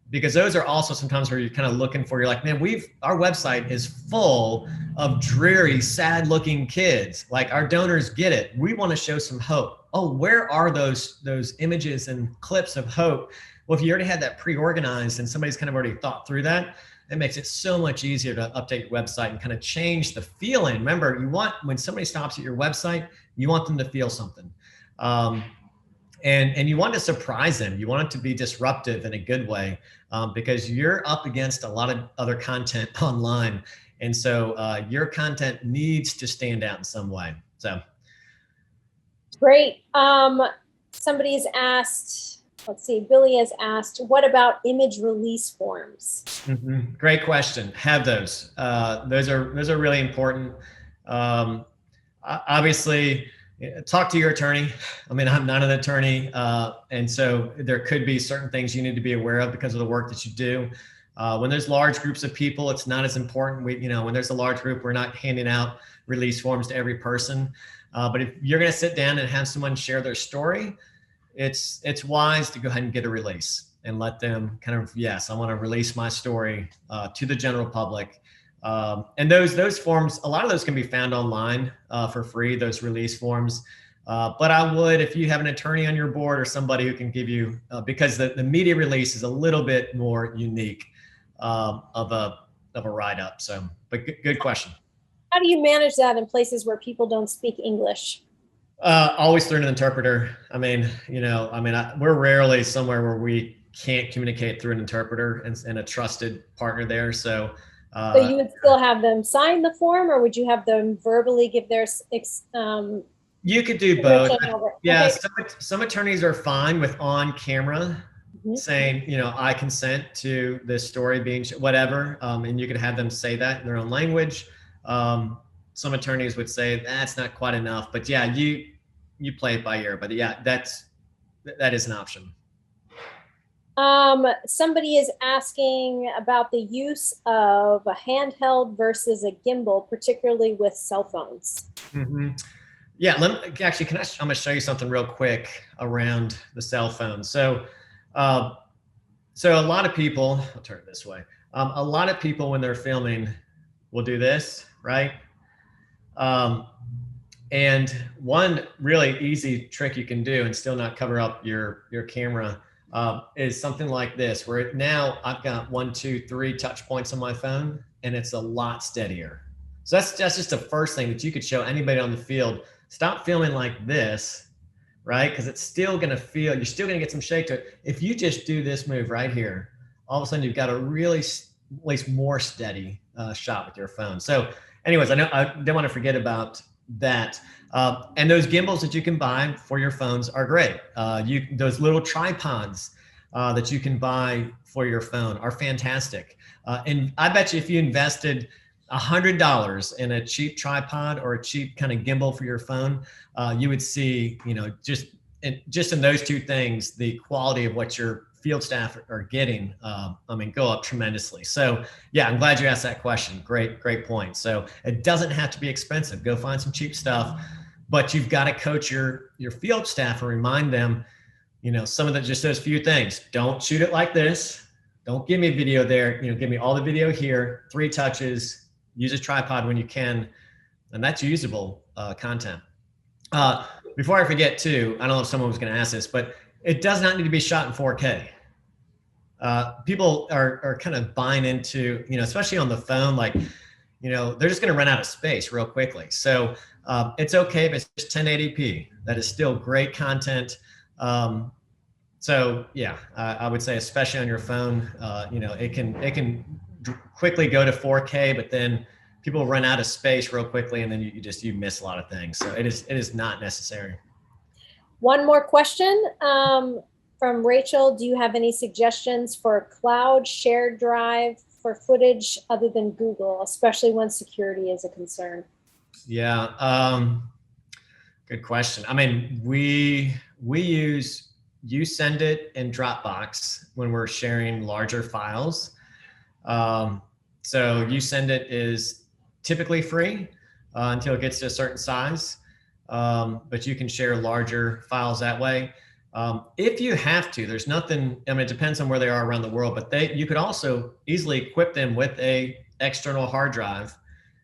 Because those are also sometimes where you're kind of looking for, you're like, man, our website is full of dreary, sad looking kids. Like, our donors get it. We want to show some hope. Oh, where are those images and clips of hope? Well, if you already had that pre-organized and somebody's kind of already thought through that, it makes it so much easier to update your website and kind of change the feeling. Remember, when somebody stops at your website, you want them to feel something. And you want to surprise them. You want it to be disruptive in a good way, because you're up against a lot of other content online. And so your content needs to stand out in some way. So. Great. Somebody has asked, let's see, Billy has asked, what about image release forms? Mm-hmm. Great question. Have those. Those are really important. Obviously, talk to your attorney. I mean, I'm not an attorney, and so there could be certain things you need to be aware of because of the work that you do. When there's large groups of people, it's not as important. When there's a large group, we're not handing out release forms to every person. But if you're going to sit down and have someone share their story, it's wise to go ahead and get a release and let them kind of, yes, I want to release my story to the general public. And those forms, a lot of those can be found online for free, those release forms. But I would, if you have an attorney on your board or somebody who can give you, because the media release is a little bit more unique of a write-up. So, but good question. How do you manage that in places where people don't speak English? Always through an interpreter. I mean, we're rarely somewhere where we can't communicate through an interpreter and a trusted partner there. So you would still have them sign the form, or would you have them verbally give their you could do both. Yeah, okay. some attorneys are fine with on camera saying, I consent to this story being whatever, and you could have them say that in their own language. Some attorneys would say that's not quite enough, but yeah, you play it by ear. But yeah, that is an option. Somebody is asking about the use of a handheld versus a gimbal, particularly with cell phones. Mm-hmm. Yeah, I'm going to show you something real quick around the cell phone. So a lot of people, I'll turn it this way. A lot of people, when they're filming, will do this, right? And one really easy trick you can do and still not cover up your camera is something like this, where now I've got 1, 2, 3 touch points on my phone, and it's a lot steadier. So that's just the first thing that you could show anybody on the field. Stop filming like this, right? Because it's still going to feel, you're still going to get some shake to it. If you just do this move right here, all of a sudden you've got a really, at least more steady shot with your phone. So anyways, I don't want to forget about that. And those gimbals that you can buy for your phones are great. Those little tripods that you can buy for your phone are fantastic. And I bet you if you invested $100 in a cheap tripod or a cheap kind of gimbal for your phone, you would see, just in those two things, the quality of what your field staff are getting, go up tremendously. So yeah, I'm glad you asked that question. Great point. So it doesn't have to be expensive. Go find some cheap stuff, but you've got to coach your field staff and remind them, some of just those few things. Don't shoot it like this. Don't give me a video there. Give me all the video here, 3 touches, use a tripod when you can. And that's usable content. Before I forget too, I don't know if someone was going to ask this, but it does not need to be shot in 4K. People are kind of buying into, especially on the phone, like, they're just going to run out of space real quickly. So it's okay if it's just 1080p. That is still great content. So yeah, I would say, especially on your phone, it can quickly go to 4K, but then people run out of space real quickly, and then you miss a lot of things. So it is not necessary. One more question from Rachel. Do you have any suggestions for a cloud shared drive for footage other than Google, especially when security is a concern? Yeah, good question. I mean, we use YouSendIt and Dropbox when we're sharing larger files. So YouSendIt is typically free until it gets to a certain size. But you can share larger files that way. If you have to, there's nothing, it depends on where they are around the world, but you could also easily equip them with a external hard drive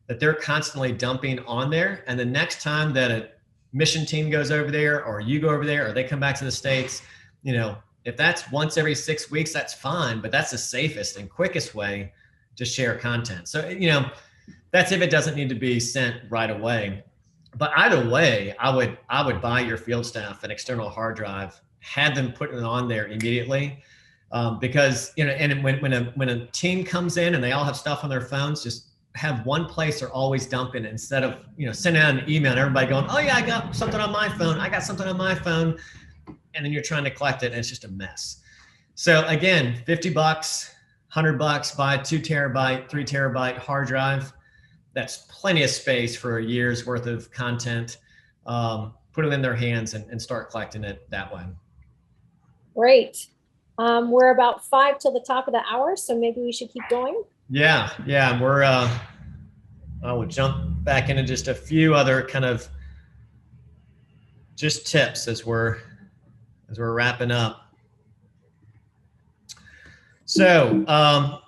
that they're constantly dumping on there. And the next time that a mission team goes over there, or you go over there, or they come back to the States, if that's once every 6 weeks, that's fine, but that's the safest and quickest way to share content. So, that's if it doesn't need to be sent right away. But either way, I would buy your field staff an external hard drive, have them put it on there immediately, because and when a team comes in and they all have stuff on their phones, just have one place they're always dumping it instead of, sending out an email and everybody going, oh yeah, I got something on my phone. I got something on my phone. And then you're trying to collect it and it's just a mess. So again, $50, $100, buy a 2 terabyte, 3 terabyte hard drive. That's plenty of space for a year's worth of content. Put it in their hands and start collecting it that way. Great. We're about 5 till the top of the hour, so maybe we should keep going. Yeah. We're, I will jump back into just a few other kind of just tips as we're wrapping up. So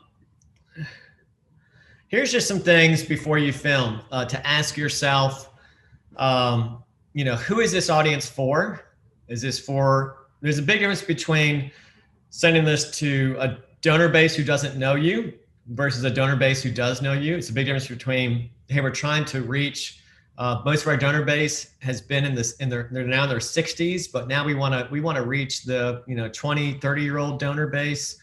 here's just some things before you film to ask yourself, who is this audience for? There's a big difference between sending this to a donor base who doesn't know you versus a donor base who does know you. It's a big difference between, hey, we're trying to reach, most of our donor base has been they're now in their 60s, but now we want to reach the 20, 30-year-old donor base.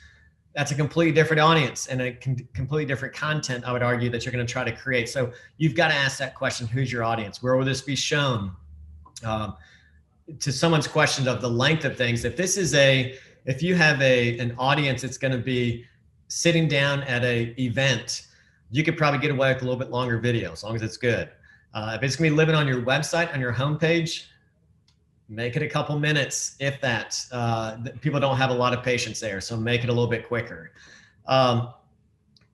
That's a completely different audience and a completely different content, I would argue, that you're going to try to create. So you've got to ask that question: who's your audience? Where will this be shown? To someone's question of the length of things, if you have an audience that's going to be sitting down at an event, you could probably get away with a little bit longer video as long as it's good. If it's going to be living on your website, on your homepage, make it a couple minutes, if that. People don't have a lot of patience there, so make it a little bit quicker.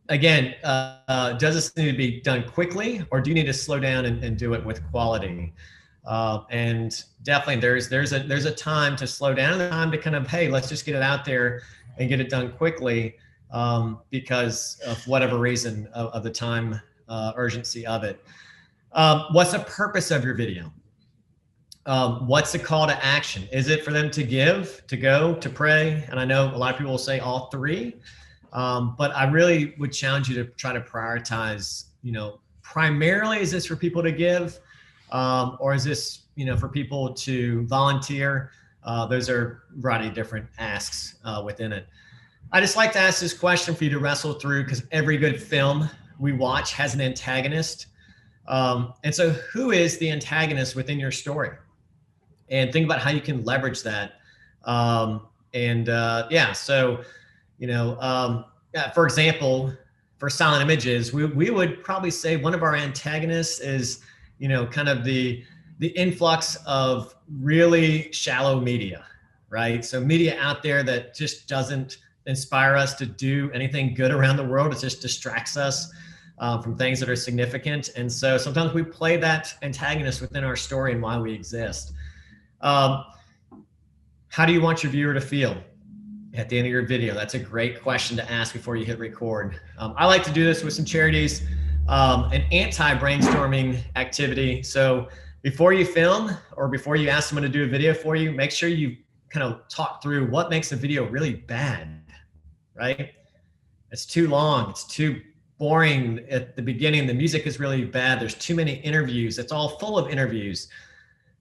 Again, does this need to be done quickly, or do you need to slow down and do it with quality? And definitely there's a time to slow down, a time to kind of, hey, let's just get it out there and get it done quickly, because of whatever reason of the time urgency of it. What's the purpose of your video? What's the call to action? Is it for them to give, to go, to pray? And I know a lot of people will say all three, but I really would challenge you to try to prioritize, primarily, is this for people to give? Or is this, for people to volunteer? Those are a variety of different asks within it. I just like to ask this question for you to wrestle through, because every good film we watch has an antagonist. And so who is the antagonist within your story? And think about how you can leverage that. For example, for silent images, we would probably say one of our antagonists is, kind of the influx of really shallow media, right? So media out there that just doesn't inspire us to do anything good around the world. It just distracts us from things that are significant. And so sometimes we play that antagonist within our story and why we exist. How do you want your viewer to feel at the end of your video? That's a great question to ask before you hit record. I like to do this with some charities, an anti-brainstorming activity. So before you film or before you ask someone to do a video for you, make sure you kind of talk through what makes a video really bad, right? It's too long. It's too boring at the beginning. The music is really bad. There's too many interviews. It's all full of interviews.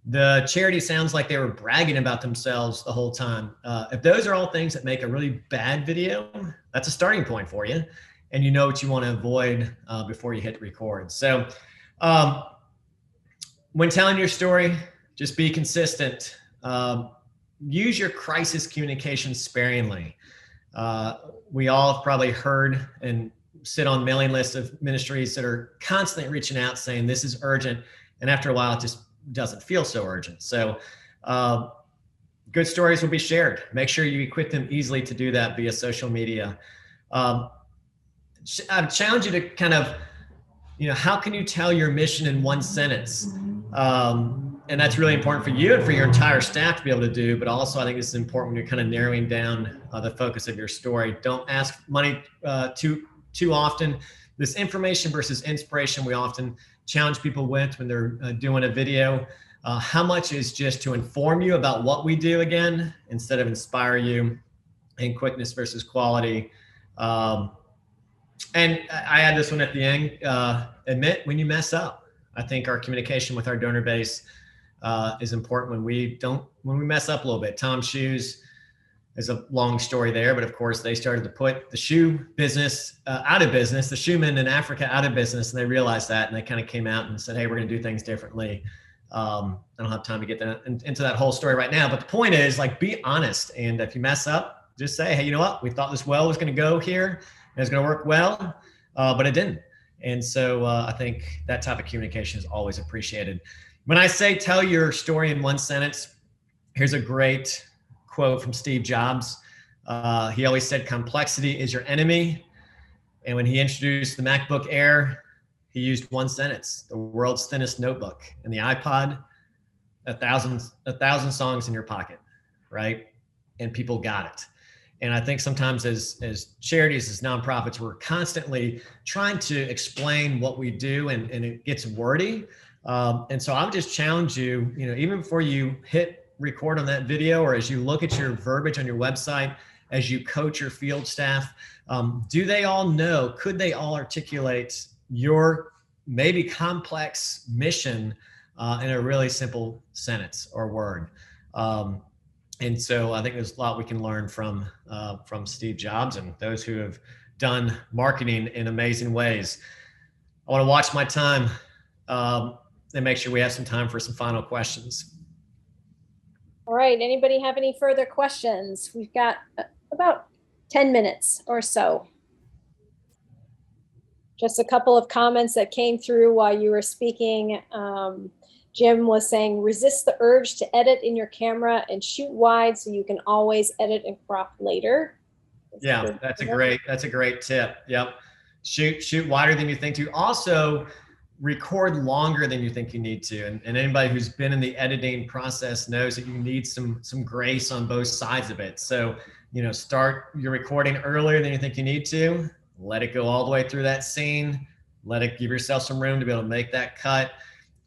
The charity sounds like they were bragging about themselves the whole time. If those are all things that make a really bad video, that's a starting point for you. And you know what you want to avoid before you hit record. So when telling your story, just be consistent. Use your crisis communication sparingly. We all have probably heard and sit on mailing lists of ministries that are constantly reaching out saying this is urgent. And after a while, it just doesn't feel so urgent. So good stories will be shared. Make sure you equip them easily to do that via social media. I challenge you to kind of, how can you tell your mission in one sentence? And that's really important for you and for your entire staff to be able to do. But also, I think this is important when you're kind of narrowing down the focus of your story. Don't ask money too often. This information versus inspiration, we often challenge people with when they're doing a video. How much is just to inform you about what we do again, instead of inspire you, and quickness versus quality. And I add this one at the end, admit when you mess up. I think our communication with our donor base is important when we mess up a little bit. Tom's shoes, there's a long story there, but of course they started to put the shoe business out of business, the shoemen in Africa out of business, and they realized that, and they kind of came out and said, hey, we're going to do things differently. I don't have time to get into that whole story right now, but the point is, like, be honest, and if you mess up, just say, hey, you know what, we thought this well was going to go here, and it's going to work well, but it didn't. And so I think that type of communication is always appreciated. When I say tell your story in one sentence, here's a great quote from Steve Jobs. He always said, complexity is your enemy. And when he introduced the MacBook Air, he used one sentence: the world's thinnest notebook. And the iPod, a thousand songs in your pocket, right? And people got it. And I think sometimes as charities, as nonprofits, we're constantly trying to explain what we do, and it gets wordy. And so I would just challenge you, even before you hit record on that video, or as you look at your verbiage on your website, as you coach your field staff, do they all know, could they all articulate your maybe complex mission in a really simple sentence or word? And so I think there's a lot we can learn from Steve Jobs and those who have done marketing in amazing ways. I want to watch my time and make sure we have some time for some final questions. All right, anybody have any further questions? We've got about 10 minutes or so. Just a couple of comments that came through while you were speaking. Jim was saying, resist the urge to edit in your camera and shoot wide so you can always edit and crop later. Yeah, that's a great tip. Yep. Shoot wider than you think to. Also, record longer than you think you need to. And anybody who's been in the editing process knows that you need some grace on both sides of it. So, start your recording earlier than you think you need to. Let it go all the way through that scene. Give yourself some room to be able to make that cut.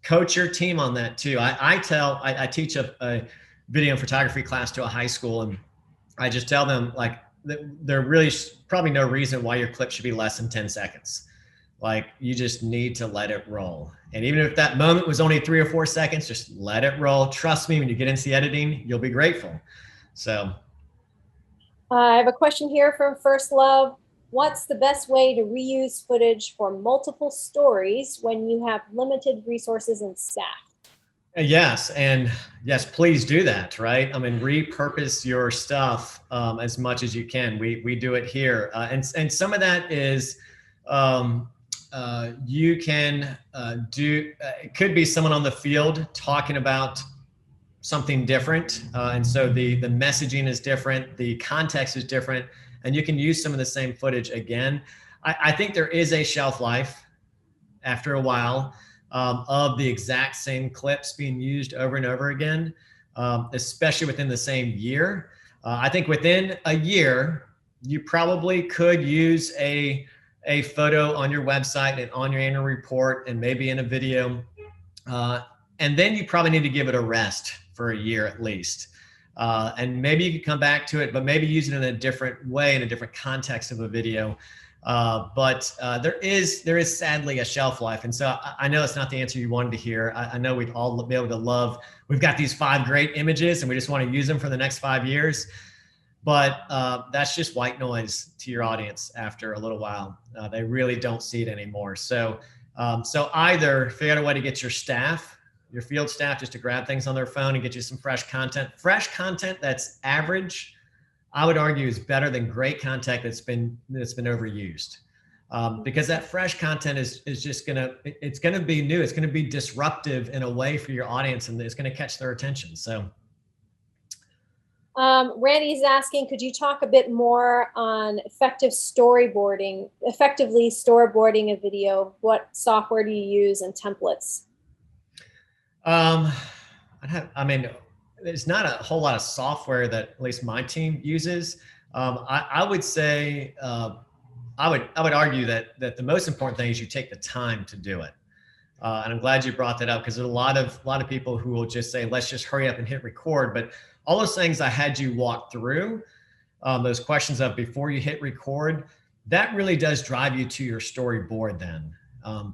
Coach your team on that too. I teach a video and photography class to a high school, and I just tell them, like, there really probably no reason why your clip should be less than 10 seconds. Like, you just need to let it roll. And even if that moment was only 3 or 4 seconds, just let it roll. Trust me, when you get into the editing, you'll be grateful. So I have a question here from First Love. What's the best way to reuse footage for multiple stories when you have limited resources and staff? Yes, and yes, please do that, right? I mean, repurpose your stuff as much as you can. We do it here. And some of that is, you can do, it could be someone on the field talking about something different. And so the messaging is different, the context is different, and you can use some of the same footage again. I think there is a shelf life after a while of the exact same clips being used over and over again, especially within the same year. I think within a year, you probably could use a photo on your website and on your annual report and maybe in a video. And then you probably need to give it a rest for a year at least. And maybe you could come back to it, but maybe use it in a different way, in a different context of a video. But there is sadly a shelf life. And so I know it's not the answer you wanted to hear. I know we'd all be able to love, we've got these 5 great images and we just want to use them for the next 5 years. But that's just white noise to your audience after a little while. They really don't see it anymore. So either figure out a way to get your staff, your field staff, just to grab things on their phone and get you some fresh content. Fresh content that's average, I would argue, is better than great content that's been overused. Because that fresh content is just it's gonna be new. It's gonna be disruptive in a way for your audience, and it's gonna catch their attention. So. Randy's asking, could you talk a bit more on effectively storyboarding a video? What software do you use and templates? There's not a whole lot of software that at least my team uses. I would say, I would argue that the most important thing is you take the time to do it. And I'm glad you brought that up, because there's a lot of people who will just say, let's just hurry up and hit record. But all those things I had you walk through, those questions of before you hit record, that really does drive you to your storyboard then.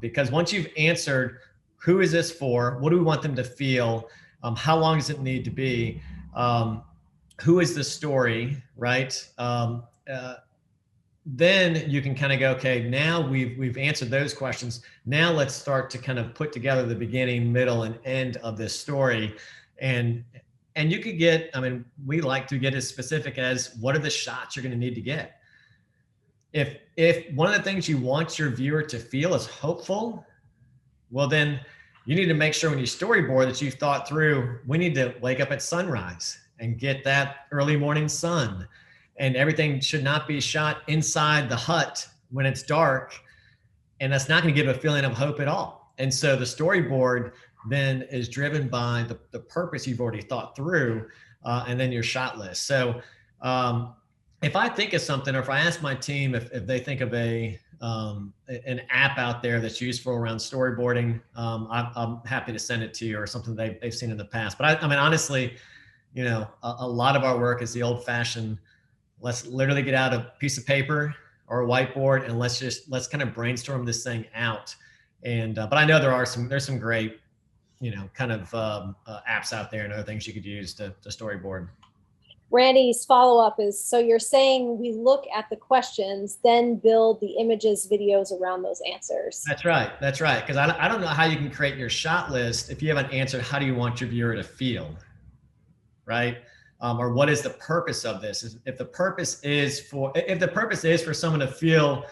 Because once you've answered, who is this for? What do we want them to feel? How long does it need to be? who is the story, right? Then you can kind of go, okay, now we've answered those questions. Now let's start to kind of put together the beginning, middle, and end of this story. And you could get, I mean, we like to get as specific as what are the shots you're going to need to get. If one of the things you want your viewer to feel is hopeful, well, then you need to make sure when you storyboard that you've thought through, we need to wake up at sunrise and get that early morning sun. And everything should not be shot inside the hut when it's dark. And that's not going to give a feeling of hope at all. And so the storyboard then is driven by the purpose you've already thought through, and then your shot list. So if I think of something, or if I ask my team if they think of an app out there that's useful around storyboarding, I'm happy to send it to you, or something they've seen in the past. But I mean, honestly, you know, a lot of our work is the old fashioned, let's literally get out a piece of paper or a whiteboard and let's kind of brainstorm this thing out. And, but I know there's some great, you know, kind of apps out there and other things you could use to storyboard. Randy's follow-up is, so you're saying we look at the questions, then build the images, videos around those answers. That's right. That's right. Because I don't know how you can create your shot list if you haven't answered how do you want your viewer to feel, right? Or what is the purpose of this? If the purpose is for someone to feel,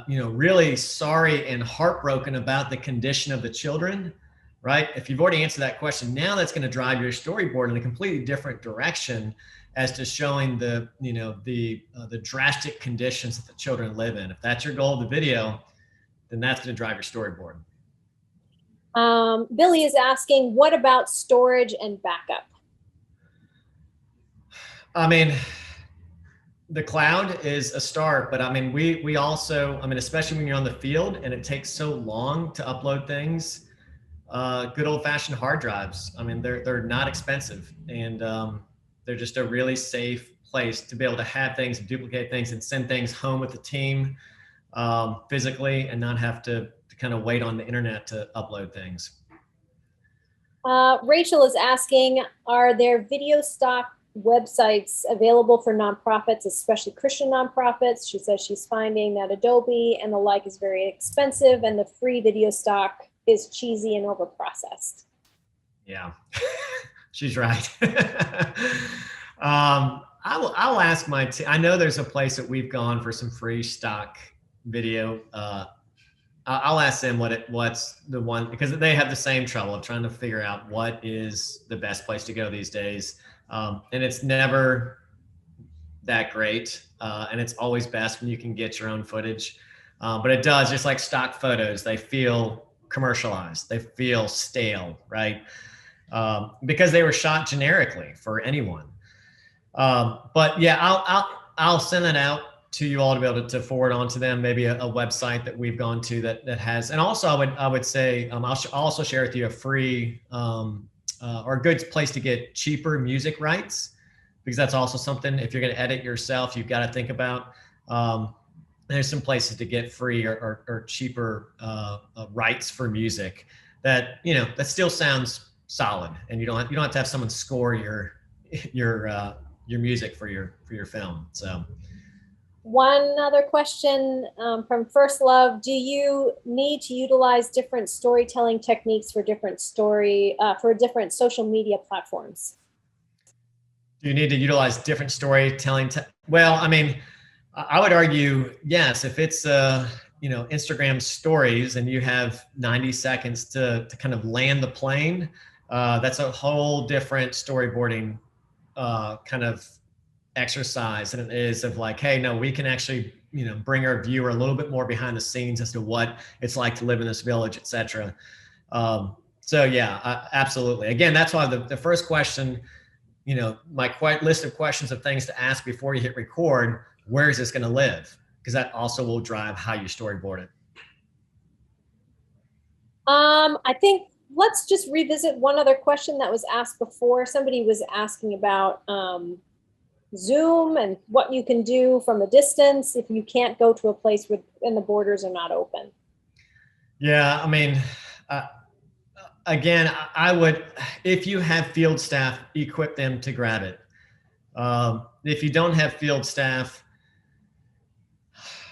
you know, really sorry and heartbroken about the condition of the children, right? If you've already answered that question, now that's going to drive your storyboard in a completely different direction as to showing the, you know, the drastic conditions that the children live in. If that's your goal of the video, then that's going to drive your storyboard. Billy is asking, what about storage and backup? I mean, the cloud is a start, but I mean, we also, I mean, especially when you're on the field and it takes so long to upload things, good old fashioned hard drives. I mean, they're not expensive, and they're just a really safe place to be able to have things and duplicate things and send things home with the team physically, and not have to kind of wait on the internet to upload things. Rachel is asking, are there video stock websites available for nonprofits, especially Christian nonprofits? She says she's finding that Adobe and the like is very expensive, and the free video stock is cheesy and overprocessed. Yeah, she's right. I'll ask my team. I know there's a place that we've gone for some free stock video. I'll ask them what's the one, because they have the same trouble of trying to figure out what is the best place to go these days. And it's never that great. And it's always best when you can get your own footage. But it does, just like stock photos, they feel commercialized. They feel stale, right? Because they were shot generically for anyone. But yeah, I'll send that out to you all to be able to forward on to them, maybe a website that we've gone to that has, and also I would say, I'll also share with you a free, or a good place to get cheaper music rights, because that's also something, if you're going to edit yourself, you've got to think about. There's some places to get free or cheaper rights for music that, you know, that still sounds solid, and you don't have to have someone score your music for your film. So. One other question from First Love: do you need to utilize different storytelling techniques for different social media platforms? Do you need to utilize different storytelling? Well, I mean, I would argue yes. If it's you know, Instagram stories and you have 90 seconds to kind of land the plane, that's a whole different storyboarding kind of exercise than it is of like, hey, no, we can actually, you know, bring our viewer a little bit more behind the scenes as to what it's like to live in this village, etc. So yeah, absolutely. Again, that's why the first question, you know, my list of questions of things to ask before you hit record, where is this going to live? Because that also will drive how you storyboard it. I think let's just revisit one other question that was asked before. Somebody was asking about Zoom and what you can do from a distance if you can't go to a place and the borders are not open. Yeah, I mean, again, I would, if you have field staff, equip them to grab it. If you don't have field staff,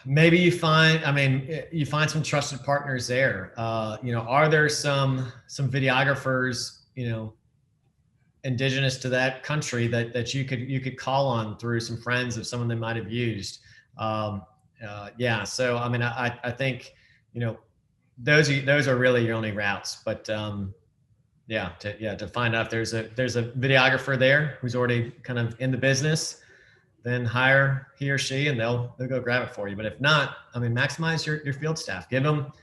maybe you find some trusted partners there. Are there some videographers, indigenous to that country that you could call on through some friends of someone they might have used? Yeah. So, I think, those are really your only routes, but, to find out if there's a videographer there who's already kind of in the business, then hire he or she and they'll go grab it for you. But if not, maximize your field staff. Give them,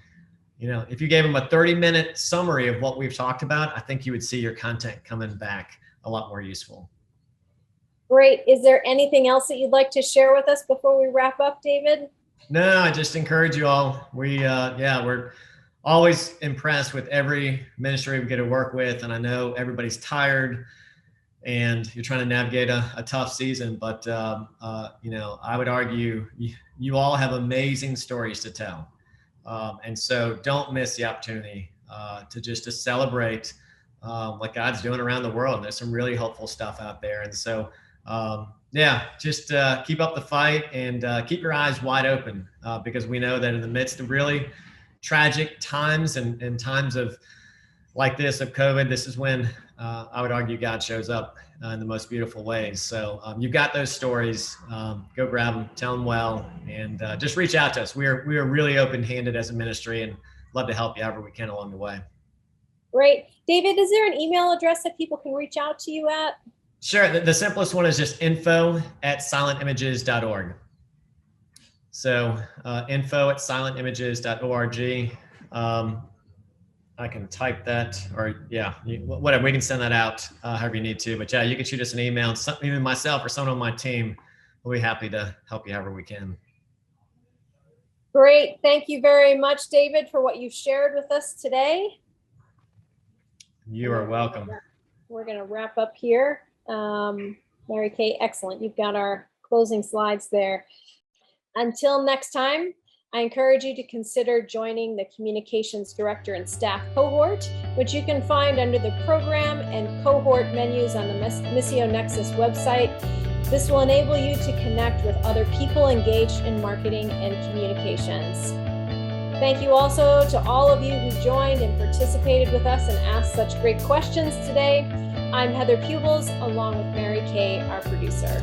if you gave them a 30-minute summary of what we've talked about, I think you would see your content coming back a lot more useful. Great. Is there anything else that you'd like to share with us before we wrap up, David? No, I just encourage you all. We're always impressed with every ministry we get to work with. And I know everybody's tired and you're trying to navigate a tough season, but I would argue you all have amazing stories to tell. And so don't miss the opportunity to celebrate what God's doing around the world. There's some really hopeful stuff out there. And so, just keep up the fight and keep your eyes wide open because we know that in the midst of really tragic times and times of like this of COVID, this is when I would argue God shows up in the most beautiful ways. So you've got those stories, go grab them, tell them well, and just reach out to us. We are really open-handed as a ministry and love to help you however we can along the way. Great. David, is there an email address that people can reach out to you at? Sure. The simplest one is just info@silentimages.org. So info@silentimages.org. I can type that, or whatever. We can send that out however you need to. But you can shoot us an email. Even myself or someone on my team will be happy to help you however we can. Great. Thank you very much, David, for what you've shared with us today. You are welcome. We're going to wrap up here. Mary Kay, excellent. You've got our closing slides there. Until next time, I encourage you to consider joining the Communications Director and Staff cohort, which you can find under the program and cohort menus on the Missio Nexus website. This will enable you to connect with other people engaged in marketing and communications. Thank you also to all of you who joined and participated with us and asked such great questions today. I'm Heather Pubels, along with Mary Kay, our producer.